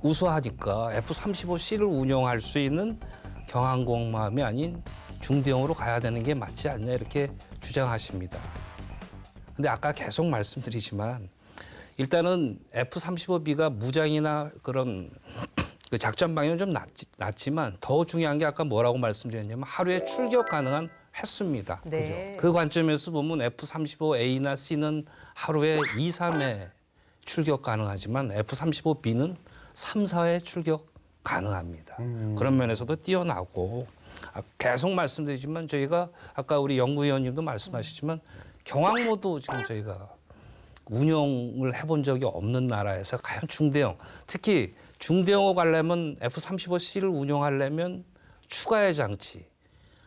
우수하니까 F-35C를 운영할 수 있는 경항공모함이 아닌 중대형으로 가야 되는 게 맞지 않냐 이렇게 주장하십니다. 근데 아까 계속 말씀드리지만 일단은 F-35B가 무장이나 그런 그 작전 방향은 좀 낮지만 더 중요한 게 아까 뭐라고 말씀드렸냐면 하루에 출격 가능한 횟수입니다. 네. 그 관점에서 보면 F-35A나 C는 하루에 2, 3회 출격 가능하지만 F-35B는 3, 4회 출격 가능합니다. 그런 면에서도 뛰어나고 계속 말씀드리지만 저희가 아까 우리 연구위원님도 말씀하시지만 경항모도 지금 저희가 운영을 해본 적이 없는 나라에서 과연 중대형, 특히 중대형으로 가려면 F-35C를 운영하려면 추가의 장치,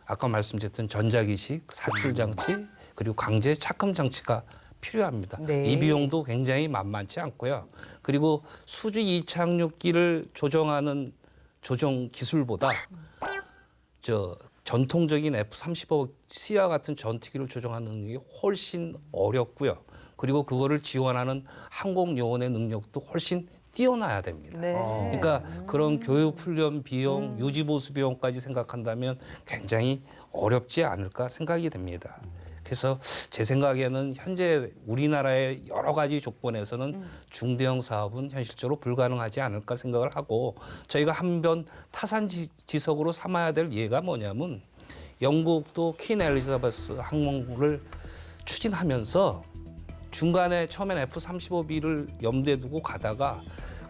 아까 말씀드렸던 전자기식, 사출장치, 그리고 강제 착금 장치가 필요합니다. 네. 이 비용도 굉장히 만만치 않고요. 그리고 수직 이착륙기를 조정하는 조정 기술보다 전통적인 F-35C와 같은 전투기를 조정하는 게 훨씬 어렵고요. 그리고 그거를 지원하는 항공요원의 능력도 훨씬 뛰어나야 됩니다. 네. 그러니까 그런 교육 훈련 비용, 유지 보수 비용까지 생각한다면 굉장히 어렵지 않을까 생각이 됩니다. 그래서 제 생각에는 현재 우리나라의 여러 가지 조건에서는 중대형 사업은 현실적으로 불가능하지 않을까 생각을 하고 저희가 한번 타산지석으로 삼아야 될 예가 뭐냐면 영국도 퀸 엘리자베스 항공모를 추진하면서 중간에 처음엔 F-35B를 염두에 두고 가다가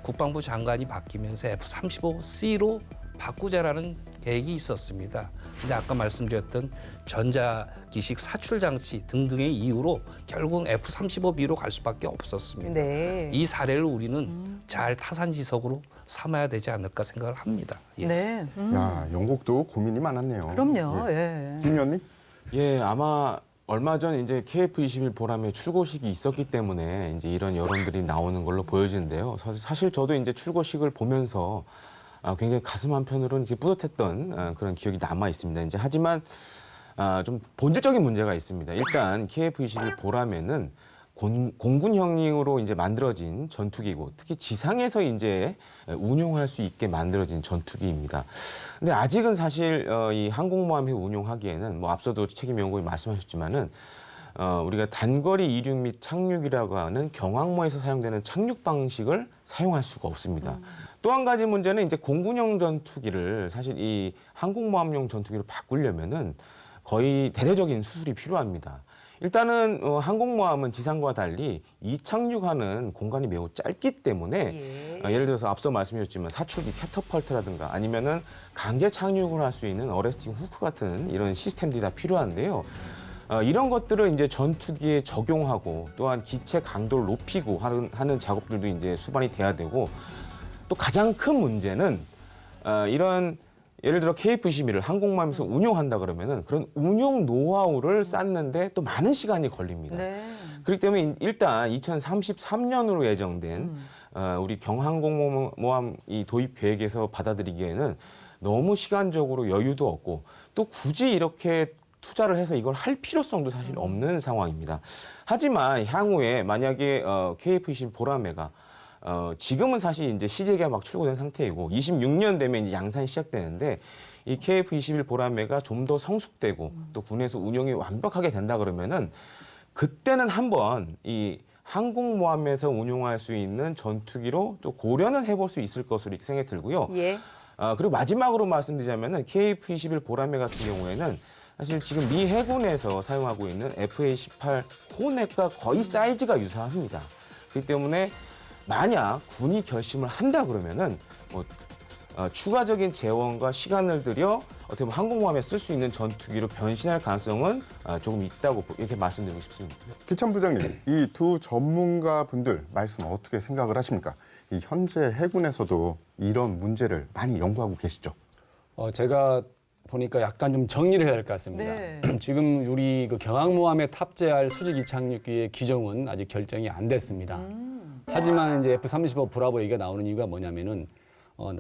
국방부 장관이 바뀌면서 F-35C로 바꾸자라는 계획이 있었습니다. 근데 아까 말씀드렸던 전자기식 사출 장치 등등의 이유로 결국 F-35B로 갈 수밖에 없었습니다. 네. 이 사례를 우리는 잘 타산지석으로 삼아야 되지 않을까 생각을 합니다. 예. 네. 야, 영국도 고민이 많았네요. 그럼요. 예. 예. 김 의원님? 예, 아마 얼마 전 이제 KF-21 보람의 출고식이 있었기 때문에 이제 이런 여론들이 나오는 걸로 보여지는데요. 사실 저도 이제 출고식을 보면서 굉장히 가슴 한편으로는 이렇게 뿌듯했던 그런 기억이 남아 있습니다. 이제 하지만 좀 본질적인 문제가 있습니다. 일단 KF-21 보람에는 공군형으로 이제 만들어진 전투기고 특히 지상에서 이제 운용할 수 있게 만들어진 전투기입니다. 근데 아직은 사실 이 항공모함을 운용하기에는 뭐 앞서도 책임연구원이 말씀하셨지만은 우리가 단거리 이륙 및 착륙이라고 하는 경항모에서 사용되는 착륙 방식을 사용할 수가 없습니다. 또 한 가지 문제는 이제 공군용 전투기를 사실 이 항공모함용 전투기로 바꾸려면은 거의 대대적인 수술이 필요합니다. 일단은 항공모함은 지상과 달리 이착륙하는 공간이 매우 짧기 때문에 예를 들어서 앞서 말씀드렸지만 사출기 캐터펄트라든가 아니면은 강제 착륙을 할 수 있는 어레스팅 후크 같은 이런 시스템들이 다 필요한데요. 이런 것들을 이제 전투기에 적용하고 또한 기체 강도를 높이고 하는 작업들도 이제 수반이 돼야 되고 또 가장 큰 문제는 이런 예를 들어 KF-21을 항공모함에서 운용한다 그러면은 그런 운용 노하우를 쌓는데 또 많은 시간이 걸립니다. 네. 그렇기 때문에 일단 2033년으로 예정된 우리 경항공모함 이 도입 계획에서 받아들이기에는 너무 시간적으로 여유도 없고 또 굳이 이렇게 투자를 해서 이걸 할 필요성도 사실 없는 상황입니다. 하지만 향후에 만약에 KF-21 보라매가 지금은 사실 이제 시제기가 막 출고된 상태이고 26년 되면 이제 양산이 시작되는데 이 KF-21 보라매가 좀 더 성숙되고 또 군에서 운용이 완벽하게 된다 그러면은 그때는 한번 이 항공모함에서 운용할 수 있는 전투기로 또 고려는 해볼 수 있을 것으로 생각이 들고요. 예. 그리고 마지막으로 말씀드리자면은 KF-21 보라매 같은 경우에는 사실 지금 미 해군에서 사용하고 있는 FA-18 호넷과 거의 사이즈가 유사합니다. 그렇기 때문에 만약 군이 결심을 한다 그러면은 추가적인 재원과 시간을 들여 어떻게 보면 항공모함에 쓸 수 있는 전투기로 변신할 가능성은 조금 있다고 이렇게 말씀드리고 싶습니다. 기참 부장님, 이 두 전문가분들 말씀 어떻게 생각을 하십니까? 이 현재 해군에서도 이런 문제를 많이 연구하고 계시죠? 제가 보니까 약간 좀 정리를 해야 될 것 같습니다. 네. 지금 우리 그 경항모함에 탑재할 수직 이착륙기의 기종은 아직 결정이 안 됐습니다. 하지만 이제 F-35 브라보 얘기가 나오는 이유가 뭐냐면은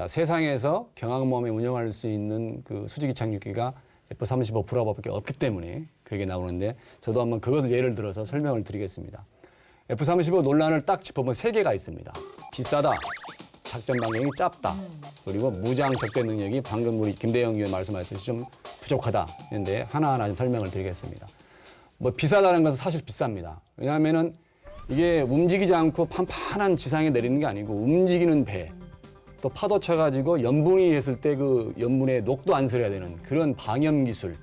세상에서 경항모함에 운영할 수 있는 그 수직 이착륙기가 F-35 브라보밖에 없기 때문에 그 얘기 나오는데 저도 한번 그것을 예를 들어서 설명을 드리겠습니다. F-35 논란을 딱 짚어보면 3개가 있습니다. 비싸다, 작전 방향이 짧다, 그리고 무장 적대 능력이 방금 우리 김대영 의원 말씀하셨듯이 좀 부족하다. 그런데 하나하나 좀 설명을 드리겠습니다. 뭐 비싸다는 것은 사실 비쌉니다. 왜냐하면은 이게 움직이지 않고 판판한 지상에 내리는 게 아니고 움직이는 배, 또 파도 쳐가지고 연분이 했을 때 그 연분에 녹도 안 슬어야 되는 그런 방염 기술,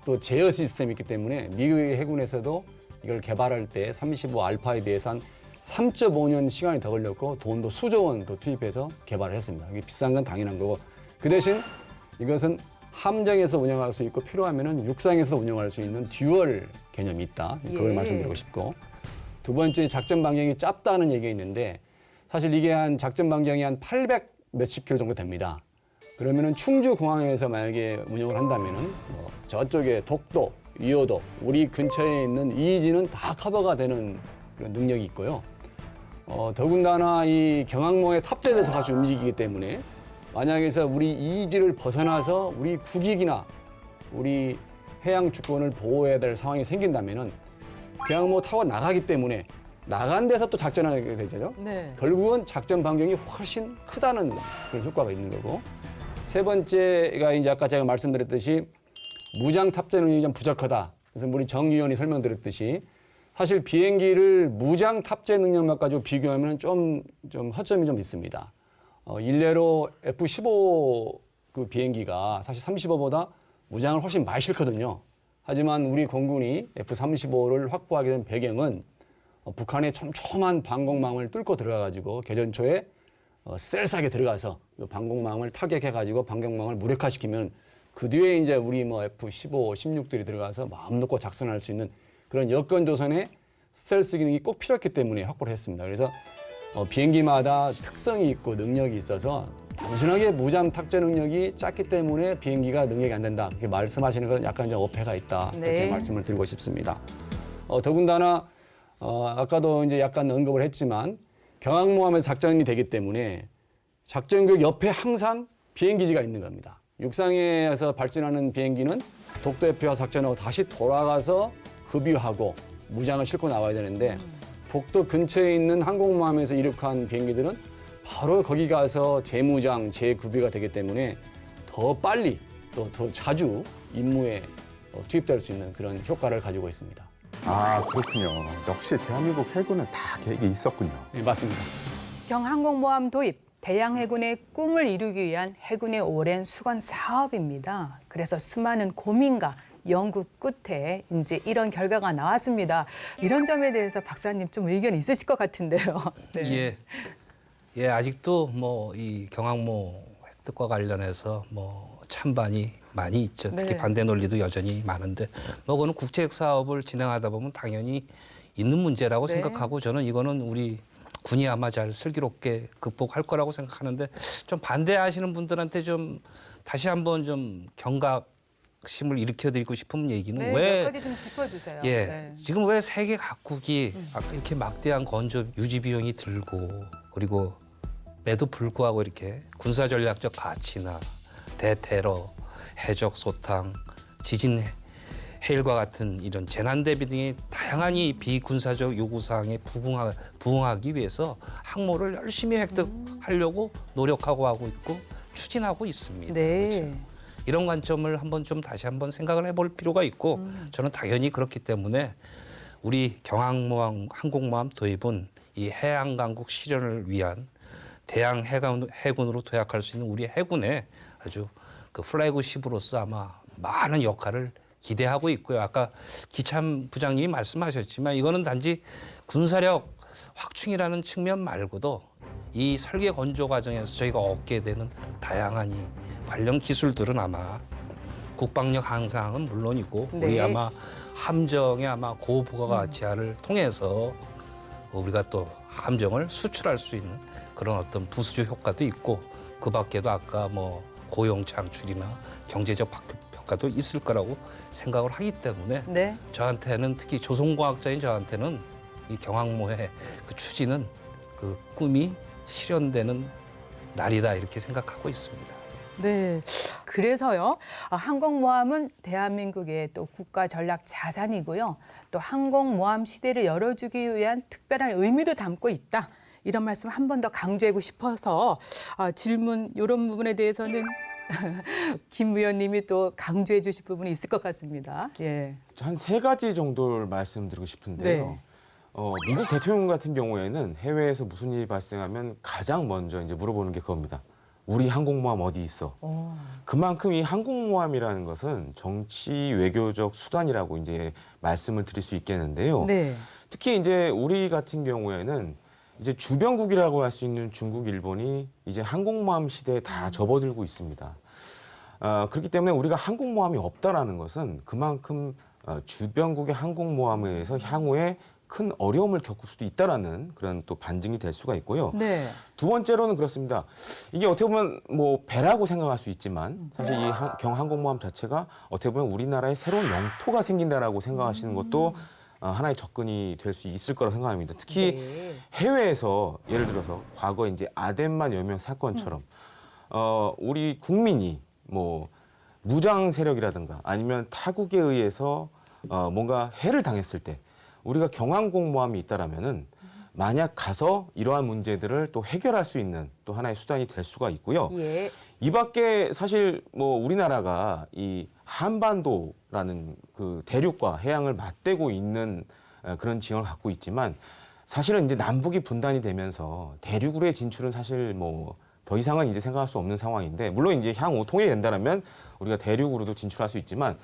또 제어 시스템이 있기 때문에 미국의 해군에서도 이걸 개발할 때 35 알파에 비해서 한 3.5년 시간이 더 걸렸고 돈도 수조 원 더 투입해서 개발을 했습니다. 이게 비싼 건 당연한 거고 그 대신 이것은 함정에서 운영할 수 있고 필요하면은 육상에서 운영할 수 있는 듀얼 개념이 있다. 그걸 말씀드리고 싶고 두 번째 작전 반경이 짧다는 얘기가 있는데 사실 이게 한 작전 반경이 한 800 몇십 킬로 정도 됩니다. 그러면은 충주 공항에서 만약에 운영을 한다면은 저쪽에 독도, 이호도, 우리 근처에 있는 이지는 다 커버가 되는 그런 능력이 있고요. 더군다나 이 경항모에 탑재돼서 같이 움직이기 때문에 만약에서 우리 이지를 벗어나서 우리 국익이나 우리 해양 주권을 보호해야 될 상황이 생긴다면은 경항모 타고 나가기 때문에 나간 데서 또 작전하게 되죠. 네. 결국은 작전 반경이 훨씬 크다는 그런 효과가 있는 거고. 세 번째가 이제 아까 제가 말씀드렸듯이 무장 탑재 능력이 좀 부족하다. 그래서 우리 정 의원이 설명드렸듯이 사실 비행기를 무장 탑재 능력만 가지고 비교하면 좀 허점이 좀 있습니다. 일례로 F-15 그 비행기가 사실 35보다 무장을 훨씬 많이 싫거든요. 하지만 우리 공군이 F-35를 확보하게 된 배경은 북한의 촘촘한 방공망을 뚫고 들어가가지고 개전 초에 셀싸게 들어가서 그 방공망을 타격해가지고 방공망을 무력화시키면 그 뒤에 이제 우리 F-15, 16들이 들어가서 마음 놓고 작전할 수 있는 그런 여건 조선의 스텔스 기능이 꼭 필요했기 때문에 확보를 했습니다. 그래서 비행기마다 특성이 있고 능력이 있어서 단순하게 무장 탑재 능력이 작기 때문에 비행기가 능력이 안 된다. 그렇게 말씀하시는 건 약간 좀 어폐가 있다. 네. 그렇게 말씀을 드리고 싶습니다. 더군다나 아까도 이제 약간 언급을 했지만 경항모함에서 작전이 되기 때문에 작전국 옆에 항상 비행기지가 있는 겁니다. 육상에서 발진하는 비행기는 독도에 피와 작전하고 다시 돌아가서 급유하고 무장을 싣고 나와야 되는데 독도 근처에 있는 항공모함에서 이륙한 비행기들은 바로 거기 가서 재무장, 재급유가 되기 때문에 더 빨리 또 더 자주 임무에 투입될 수 있는 그런 효과를 가지고 있습니다. 아, 그렇군요. 역시 대한민국 해군은 다 계획이 있었군요. 네, 맞습니다. 경항공모함 도입 대양 해군의 꿈을 이루기 위한 해군의 오랜 수건 사업입니다. 그래서 수많은 고민과 연구 끝에 이제 이런 결과가 나왔습니다. 이런 점에 대해서 박사님 좀 의견 있으실 것 같은데요. 네. 예, 아직도 뭐 이 경항모 획득과 관련해서 뭐 찬반이 많이 있죠. 특히 네. 반대 논리도 여전히 많은데 뭐 그거는 국제적 사업을 진행하다 보면 당연히 있는 문제라고 네. 생각하고 저는 이거는 우리 군이 아마 잘 슬기롭게 극복할 거라고 생각하는데 좀 반대하시는 분들한테 좀 다시 한번 좀 경각심을 일으켜드리고 싶은 얘기는 네, 왜 몇 가지 좀 짚어주세요. 예, 네. 지금 왜 세계 각국이 아까 이렇게 막대한 건조 유지 비용이 들고 그리고 에도 불구하고 이렇게 군사 전략적 가치나 대테러, 해적 소탕, 지진 해일과 같은 이런 재난 대비 등의 다양한 이 비군사적 요구 사항에 부응하기 위해서 항모를 열심히 획득하려고 노력하고 하고 있고 추진하고 있습니다. 네. 그렇죠? 이런 관점을 한번 좀 다시 한번 생각을 해볼 필요가 있고 저는 당연히 그렇기 때문에 우리 경항모함 항공모함 도입은 이 해양 강국 실현을 위한 대양 해군으로 도약할 수 있는 우리 해군의 아주 그 플래그십으로서 아마 많은 역할을 기대하고 있고요. 아까 기참 부장님이 말씀하셨지만 이거는 단지 군사력 확충이라는 측면 말고도 이 설계 건조 과정에서 저희가 얻게 되는 다양한 이 관련 기술들은 아마 국방력 향상은 물론이고 네. 우리 아마 함정의 아마 고부가 가치화를 통해서 우리가 또 함정을 수출할 수 있는 그런 어떤 부수적 효과도 있고 그 밖에도 아까 뭐 고용 창출이나 경제적 효과도 있을 거라고 생각을 하기 때문에 네. 저한테는 특히 조선공학자인 저한테는 이 경항모의 그 추진은 그 꿈이 실현되는 날이다 이렇게 생각하고 있습니다. 네. 그래서요, 항공모함은 대한민국의 또 국가 전략 자산이고요. 또 항공모함 시대를 열어주기 위한 특별한 의미도 담고 있다. 이런 말씀 한 번 더 강조하고 싶어서 질문 이런 부분에 대해서는 김 의원님이 또 강조해 주실 부분이 있을 것 같습니다. 예. 한 세 가지 정도를 말씀드리고 싶은데요. 네. 미국 대통령 같은 경우에는 해외에서 무슨 일이 발생하면 가장 먼저 이제 물어보는 게 그겁니다. 우리 항공모함 어디 있어? 그만큼 이 항공모함이라는 것은 정치 외교적 수단이라고 이제 말씀을 드릴 수 있겠는데요. 네. 특히 이제 우리 같은 경우에는 이제 주변국이라고 할 수 있는 중국, 일본이 이제 항공모함 시대에 다 접어들고 있습니다. 그렇기 때문에 우리가 항공모함이 없다라는 것은 그만큼 주변국의 항공모함에 의해서 향후에 큰 어려움을 겪을 수도 있다라는 그런 또 반증이 될 수가 있고요. 네. 두 번째로는 그렇습니다. 이게 어떻게 보면 뭐 배라고 생각할 수 있지만 사실 이 경항공모함 자체가 어떻게 보면 우리나라의 새로운 영토가 생긴다라고 생각하시는 것도 하나의 접근이 될 수 있을 거라고 생각합니다. 특히 네. 해외에서 예를 들어서 과거 이제 아덴만 여명 사건처럼 우리 국민이 뭐 무장 세력이라든가 아니면 타국에 의해서 뭔가 해를 당했을 때 우리가 경항공모함이 있다라면은 만약 가서 이러한 문제들을 또 해결할 수 있는 또 하나의 수단이 될 수가 있고요. 예. 이 밖에 사실 뭐 우리나라가 이 한반도라는 그 대륙과 해양을 맞대고 있는 그런 지형을 갖고 있지만 사실은 이제 남북이 분단이 되면서 대륙으로의 진출은 사실 뭐 더 이상은 이제 생각할 수 없는 상황인데 물론 이제 향후 통일이 된다면 우리가 대륙으로도 진출할 수 있지만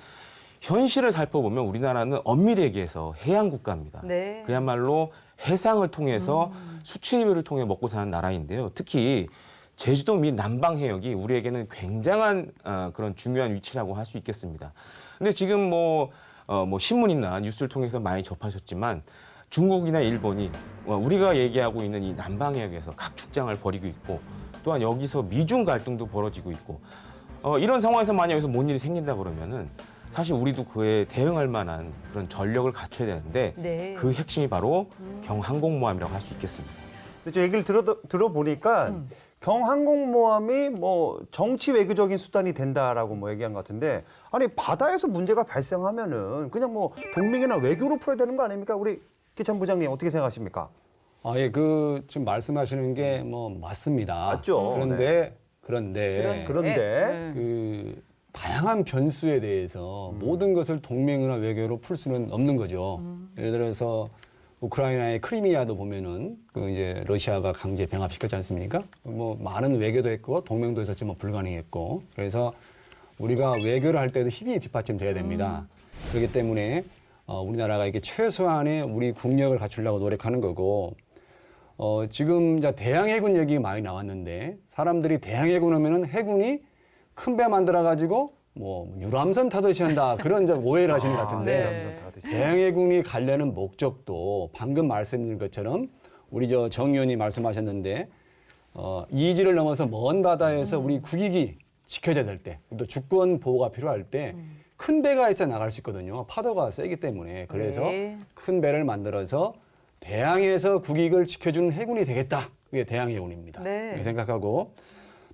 현실을 살펴보면 우리나라는 엄밀히 얘기해서 해양 국가입니다. 네. 그야말로 해상을 통해서 수출을 통해 먹고 사는 나라인데요. 특히 제주도 및 남방 해역이 우리에게는 굉장한 그런 중요한 위치라고 할 수 있겠습니다. 근데 지금 뭐 신문이나 뉴스를 통해서 많이 접하셨지만 중국이나 일본이 우리가 얘기하고 있는 이 남방 해역에서 각축장을 벌이고 있고 또한 여기서 미중 갈등도 벌어지고 있고 이런 상황에서 만약 여기서 뭔 일이 생긴다 그러면은 사실 우리도 그에 대응할 만한 그런 전력을 갖춰야 되는데 네. 그 핵심이 바로 경항공모함이라고 할 수 있겠습니다. 근데 저 얘기를 들어보니까 경항공모함이 뭐 정치 외교적인 수단이 된다라고 뭐 얘기한 것 같은데 아니 바다에서 문제가 발생하면은 그냥 뭐 동맹이나 외교로 풀어야 되는 거 아닙니까? 우리 기참 부장님 어떻게 생각하십니까? 예, 그 지금 말씀하시는 게 뭐 맞습니다. 맞죠. 그런데 네. 그런데 그 다양한 변수에 대해서 모든 것을 동맹이나 외교로 풀 수는 없는 거죠. 예를 들어서 우크라이나의 크리미아도 보면은 그 이제 러시아가 강제 병합시켰지 않습니까? 뭐 많은 외교도 했고 동맹도 했었지만 불가능했고 그래서 우리가 외교를 할 때도 힘이 뒷받침돼야 됩니다. 그렇기 때문에 우리나라가 이게 최소한의 우리 국력을 갖추려고 노력하는 거고 지금 이제 대양해군 얘기 많이 나왔는데 사람들이 대양해군 하면은 해군이 큰 배 만들어 가지고 뭐 유람선 타듯이 한다 그런 이제 오해를 하시는 것 같은데 대양해군이 가려는 목적도 방금 말씀드린 것처럼 우리 정 의원이 말씀하셨는데 이지를 넘어서 먼 바다에서 우리 국익이 지켜져야 될 때 또 주권 보호가 필요할 때 큰 배가 있어야 나갈 수 있거든요. 파도가 세기 때문에 그래서 큰 배를 만들어서 대양에서 국익을 지켜주는 해군이 되겠다. 그게 대양해군입니다. 이렇게 생각하고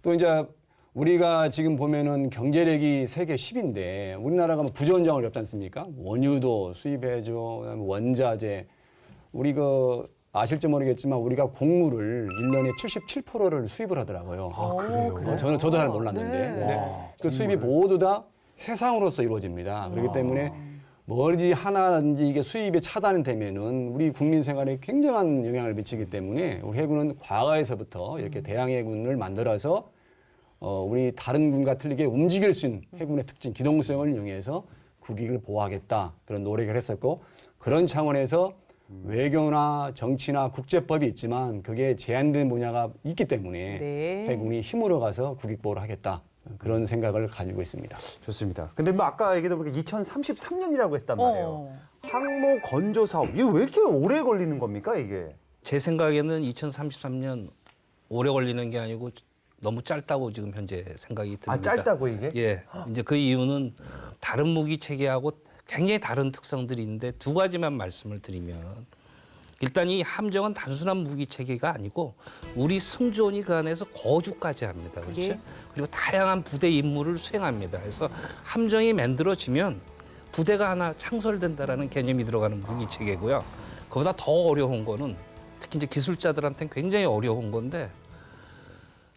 또 이제 우리가 지금 보면은 경제력이 세계 10인데 우리나라가 뭐 부전장을 없지 않습니까? 원유도 수입해줘, 그다음에 원자재. 우리 아실지 모르겠지만 우리가 곡물을 1년에 77%를 수입을 하더라고요. 그래요? 저도 잘 몰랐는데. 근데 그 수입이 모두 다 해상으로서 이루어집니다. 그렇기 때문에 뭐든지 하나든지 이게 수입이 차단이 되면은 우리 국민 생활에 굉장한 영향을 미치기 때문에 우리 해군은 과거에서부터 이렇게 대양해군을 만들어서 우리 다른 군과 틀리게 움직일 수 있는 해군의 특징, 기동성을 이용해서 국익을 보호하겠다 그런 노력을 했었고 그런 차원에서 외교나 정치나 국제법이 있지만 그게 제한된 분야가 있기 때문에 해군이 힘으로 가서 국익 보호를 하겠다. 그런 생각을 가지고 있습니다. 좋습니다. 근데 뭐 아까 얘기 들어보니까 2033년이라고 했단 말이에요. 항모 건조 사업 이게 왜 이렇게 오래 걸리는 겁니까 이게? 제 생각에는 2033년 오래 걸리는 게 아니고 너무 짧다고 지금 현재 생각이 듭니다. 아 짧다고 이게? 예. 이제 그 이유는 다른 무기 체계하고 굉장히 다른 특성들이 있는데 두 가지만 말씀을 드리면 일단 이 함정은 단순한 무기 체계가 아니고 우리 승조원이 그 안에서 거주까지 합니다. 그렇죠? 그리고 다양한 부대 임무를 수행합니다. 그래서 함정이 만들어지면 부대가 하나 창설된다라는 개념이 들어가는 무기 체계고요. 그보다 더 어려운 거는 특히 이제 기술자들한테는 굉장히 어려운 건데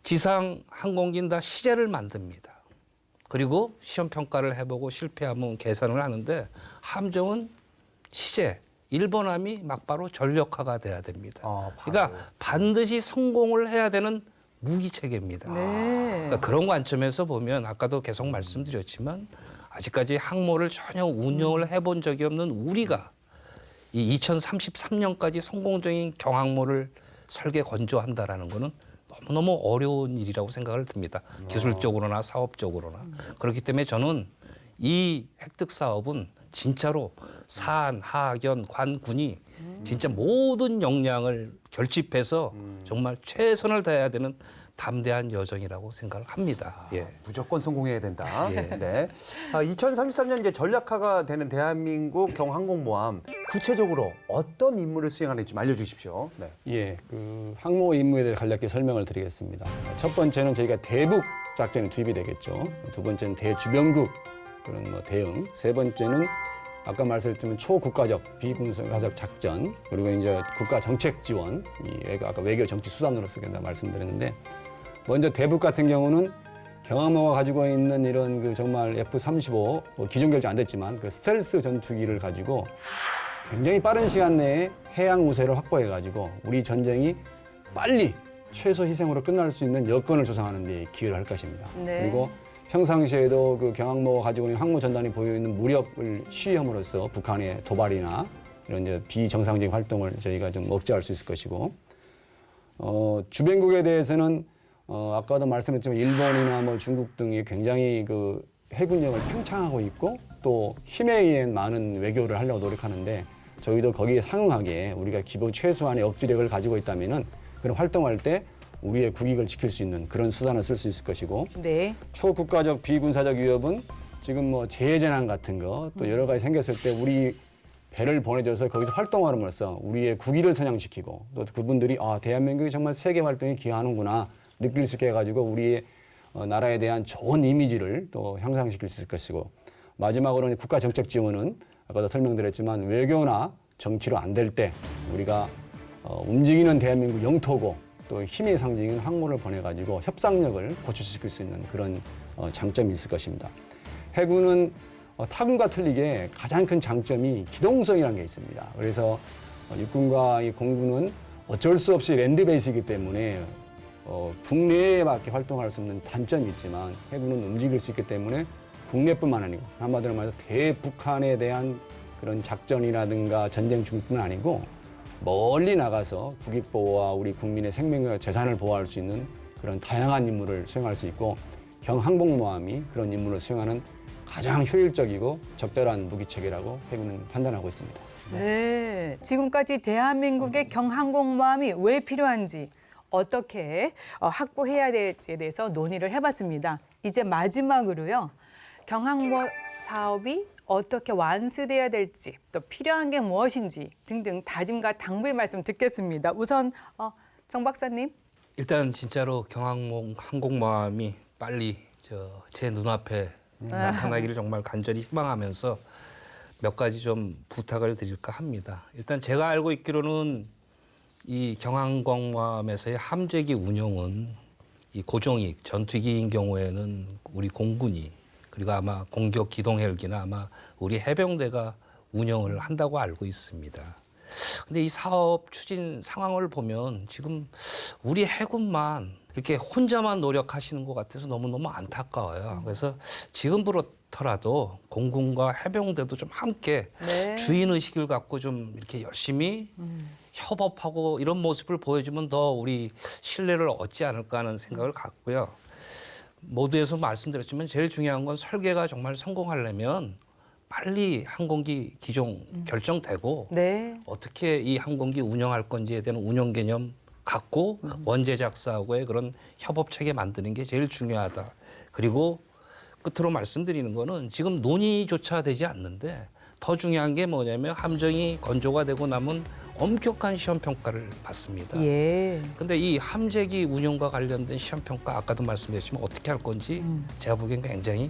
지상 항공기는 다 시제를 만듭니다. 그리고 시험 평가를 해보고 실패하면 계산을 하는데 함정은 시제 1번함이 막바로 전력화가 돼야 됩니다. 그러니까 반드시 성공을 해야 되는 무기 체계입니다. 그러니까 그런 관점에서 보면 아까도 계속 말씀드렸지만 아직까지 항모를 전혀 운영을 해본 적이 없는 우리가 이 2033년까지 성공적인 경항모를 설계 건조한다라는 거는 너무너무 어려운 일이라고 생각을 듭니다. 기술적으로나 사업적으로나. 그렇기 때문에 저는 이 획득 사업은 진짜로 산, 하견, 관, 군이 진짜 모든 역량을 결집해서 정말 최선을 다해야 되는 담대한 여정이라고 생각을 합니다. 예. 무조건 성공해야 된다. 네. 2033년 이제 전략화가 되는 대한민국 경항공모함 구체적으로 어떤 임무를 수행하는지 좀 알려주십시오. 네. 예, 그 항모 임무에 대해 간략히 설명을 드리겠습니다. 첫 번째는 저희가 대북 작전에 투입이 되겠죠. 두 번째는 대주변국 그런 뭐 대응. 세 번째는 아까 말씀드렸지만 초국가적 비군사적 작전 그리고 이제 국가 정책 지원 아까 외교 정치 수단으로서 말씀드렸는데 먼저 대북 같은 경우는 경항모가 가지고 있는 이런 그 정말 F-35 기존 결정 안 됐지만 그 스텔스 전투기를 가지고 굉장히 빠른 시간 내에 해양 우세를 확보해 가지고 우리 전쟁이 빨리 최소 희생으로 끝날 수 있는 여건을 조성하는 데 기여를 할 것입니다. 그리고 평상시에도 그 경항모가 가지고 있는 항모 전단이 보여 있는 무력을 시위함으로써 북한의 도발이나 이런 이제 비정상적인 활동을 저희가 좀 억제할 수 있을 것이고, 주변국에 대해서는 아까도 말씀했지만 일본이나 뭐 중국 등이 굉장히 그 해군력을 팽창하고 있고 또 힘에 의한 많은 외교를 하려고 노력하는데 저희도 거기에 상응하게 우리가 기본 최소한의 억지력을 가지고 있다면은 그런 활동할 때 우리의 국익을 지킬 수 있는 그런 수단을 쓸 수 있을 것이고 초국가적 비군사적 위협은 지금 뭐 재해재난 같은 거 또 여러 가지 생겼을 때 우리 배를 보내줘서 거기서 활동함으로써 우리의 국위를 선양시키고 또 그분들이 대한민국이 정말 세계 활동에 기여하는구나 느낄 수 있게 해가지고 우리의 나라에 대한 좋은 이미지를 또 향상시킬 수 있을 것이고 마지막으로는 국가 정책 지원은 아까도 설명드렸지만 외교나 정치로 안 될 때 우리가 움직이는 대한민국 영토고 또 힘의 상징인 항모를 보내가지고 협상력을 고취시킬 수 있는 그런 장점이 있을 것입니다. 해군은 타군과 틀리게 가장 큰 장점이 기동성이라는 게 있습니다. 그래서 육군과 이 공군은 어쩔 수 없이 랜드 베이스이기 때문에 국내에밖에 활동할 수 없는 단점이 있지만 해군은 움직일 수 있기 때문에 국내뿐만 아니고 한마디로 말해서 대북한에 대한 그런 작전이라든가 전쟁 준비뿐만 아니고 멀리 나가서 국익 보호와 우리 국민의 생명과 재산을 보호할 수 있는 그런 다양한 임무를 수행할 수 있고 경항공모함이 그런 임무를 수행하는 가장 효율적이고 적절한 무기체계라고 해군은 판단하고 있습니다. 네, 지금까지 대한민국의 경항공모함이 왜 필요한지 어떻게 확보해야 될지에 대해서 논의를 해봤습니다. 이제 마지막으로요. 경항모 사업이 어떻게 완수돼야 될지 또 필요한 게 무엇인지 등등 다짐과 당부의 말씀 듣겠습니다. 우선 정 박사님. 일단 진짜로 경항공모함이 빨리 제 눈앞에 나타나기를 정말 간절히 희망하면서 몇 가지 좀 부탁을 드릴까 합니다. 일단 제가 알고 있기로는 이 경항공모함에서의 함재기 운용은 이 고정익 전투기인 경우에는 우리 공군이 그리고 아마 공격 기동 헬기나 아마 우리 해병대가 운영을 한다고 알고 있습니다. 근데 이 사업 추진 상황을 보면 지금 우리 해군만 이렇게 혼자만 노력하시는 것 같아서 너무너무 안타까워요. 그래서 지금부터라도 공군과 해병대도 좀 함께 네. 주인의식을 갖고 좀 이렇게 열심히 협업하고 이런 모습을 보여주면 더 우리 신뢰를 얻지 않을까 하는 생각을 갖고요. 모두에서 말씀드렸지만 제일 중요한 건 설계가 정말 성공하려면 빨리 항공기 기종 결정되고 네. 어떻게 이 항공기 운영할 건지에 대한 운영 개념 갖고 원제 작사하고의 그런 협업 체계 만드는 게 제일 중요하다. 그리고 끝으로 말씀드리는 거는 지금 논의조차 되지 않는데 더 중요한 게 뭐냐면 함정이 건조가 되고 나면 엄격한 시험 평가를 받습니다. 예. 근데 이 함재기 운용과 관련된 시험 평가 아까도 말씀드렸지만 어떻게 할 건지 제가 보기엔 굉장히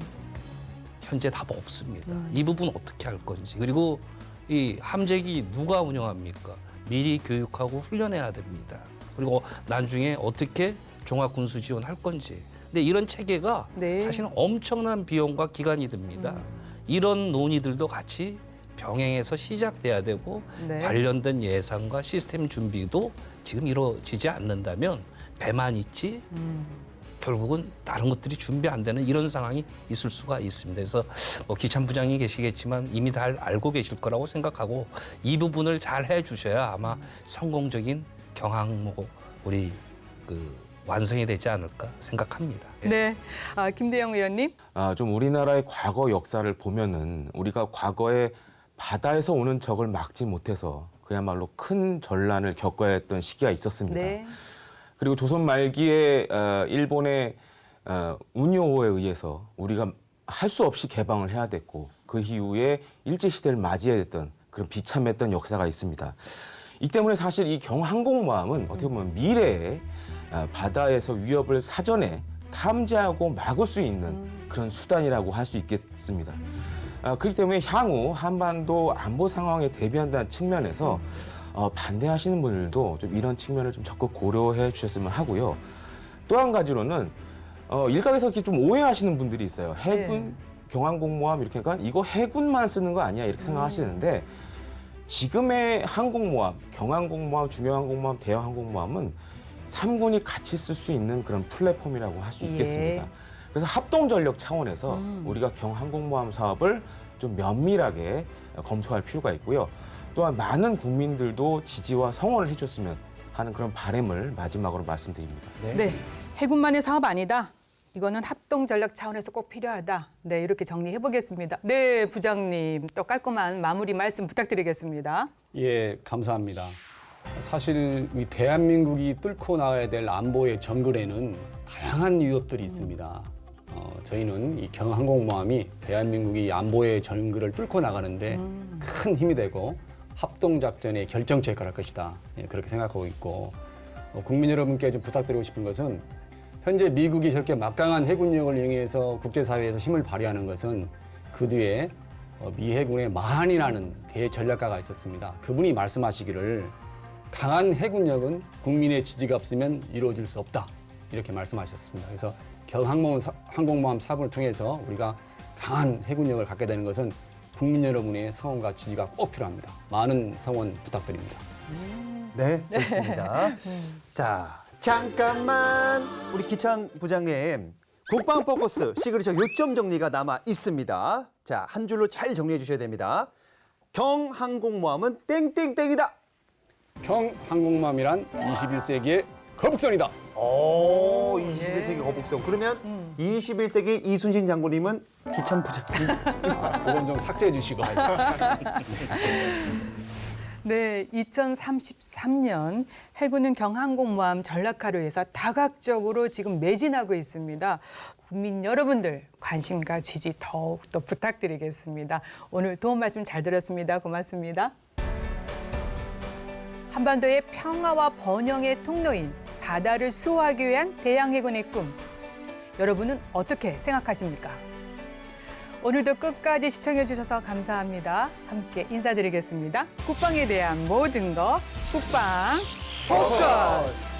현재 답 없습니다. 이 부분 어떻게 할 건지 그리고 이 함재기 누가 운영합니까? 미리 교육하고 훈련해야 됩니다. 그리고 나중에 어떻게 종합군수 지원할 건지. 근데 이런 체계가 네. 사실은 엄청난 비용과 기간이 듭니다. 이런 논의들도 같이 병행해서 시작돼야 되고 네. 관련된 예산과 시스템 준비도 지금 이루어지지 않는다면 배만 있지 결국은 다른 것들이 준비 안 되는 이런 상황이 있을 수가 있습니다. 그래서 뭐 기참 부장이 계시겠지만 이미 다 알고 계실 거라고 생각하고 이 부분을 잘 해주셔야 아마 성공적인 경항모 우리 완성이 되지 않을까 생각합니다. 네. 김대영 의원님. 좀 우리나라의 과거 역사를 보면은 우리가 과거에 바다에서 오는 적을 막지 못해서 그야말로 큰 전란을 겪어야 했던 시기가 있었습니다. 네. 그리고 조선 말기에 일본의 운요호에 의해서 우리가 할 수 없이 개방을 해야 됐고 그 이후에 일제시대를 맞이해야 됐던 그런 비참했던 역사가 있습니다. 이 때문에 사실 이 경항공모함은 어떻게 보면 미래에 바다에서 위협을 사전에 탐지하고 막을 수 있는 그런 수단이라고 할 수 있겠습니다. 그렇기 때문에 향후 한반도 안보 상황에 대비한다는 측면에서 반대하시는 분들도 좀 이런 측면을 좀 적극 고려해 주셨으면 하고요. 또 한 가지로는 일각에서 이렇게 좀 오해하시는 분들이 있어요. 해군, 경항공모함 이렇게 하니까 이거 해군만 쓰는 거 아니야 이렇게 생각하시는데 지금의 항공모함, 경항공모함, 중형항공모함, 대형항공모함은 3군이 같이 쓸 수 있는 그런 플랫폼이라고 할 수 있겠습니다. 그래서 합동전력 차원에서 우리가 경항공모함 사업을 좀 면밀하게 검토할 필요가 있고요. 또한 많은 국민들도 지지와 성원을 해줬으면 하는 그런 바람을 마지막으로 말씀드립니다. 네. 해군만의 사업 아니다. 이거는 합동 전력 차원에서 꼭 필요하다. 네, 이렇게 정리해 보겠습니다. 네, 부장님 또 깔끔한 마무리 말씀 부탁드리겠습니다. 예, 감사합니다. 사실 이 대한민국이 뚫고 나가야 될 안보의 정글에는 다양한 위협들이 있습니다. 저희는 이 경항공모함이 대한민국이 안보의 정글을 뚫고 나가는데 큰 힘이 되고 합동작전의 결정체 역할을 할 것이다. 예, 그렇게 생각하고 있고 국민 여러분께 좀 부탁드리고 싶은 것은 현재 미국이 저렇게 막강한 해군력을 이용해서 국제사회에서 힘을 발휘하는 것은 그 뒤에 미 해군의 마한이라는 대전략가가 있었습니다. 그분이 말씀하시기를 강한 해군력은 국민의 지지가 없으면 이루어질 수 없다. 이렇게 말씀하셨습니다. 그래서 경항공모함 사업을 통해서 우리가 강한 해군력을 갖게 되는 것은 국민 여러분의 성원과 지지가 꼭 필요합니다. 많은 성원 부탁드립니다. 네, 좋습니다. 자, 잠깐만 우리 기찬 부장님. 국방 포커스 시그니처 요점 정리가 남아 있습니다. 자, 한 줄로 잘 정리해 주셔야 됩니다. 경항공모함은 땡땡땡이다. 경항공모함이란 21세기의 거북선이다. 오, 21세기 거북선. 그러면 21세기 이순신 장군님은 기찬 부장님. 그건 좀 삭제해 주시고. 네, 2033년 해군은 경항공모함 전략화를 위해서 다각적으로 지금 매진하고 있습니다. 국민 여러분들 관심과 지지 더욱더 부탁드리겠습니다. 오늘 도움 말씀 잘 들었습니다. 고맙습니다. 한반도의 평화와 번영의 통로인 바다를 수호하기 위한 대양해군의 꿈. 여러분은 어떻게 생각하십니까? 오늘도 끝까지 시청해 주셔서 감사합니다. 함께 인사드리겠습니다. 국방에 대한 모든 것 국방 포커스.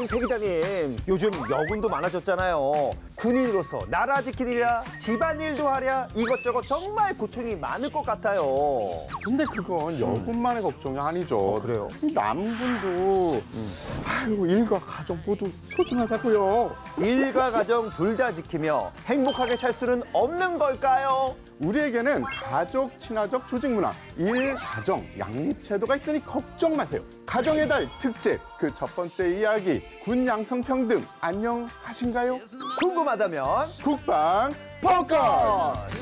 태기자님, 요즘 여군도 많아졌잖아요. 군인으로서 나라 지키느랴, 집안일도 하랴, 이것저것 정말 고충이 많을 것 같아요. 근데 그건 여군만의 걱정이 아니죠. 그래요? 이 남분도 아유, 일과 가정 모두 소중하다고요. 일과 가정 둘 다 지키며 행복하게 살 수는 없는 걸까요? 우리에게는 가족, 친화적 조직 문화, 일, 가정, 양립 제도가 있으니 걱정 마세요. 가정의 달 특집, 그 첫 번째 이야기, 군 양성평등 안녕하신가요? 궁금하다면 국방 포커스!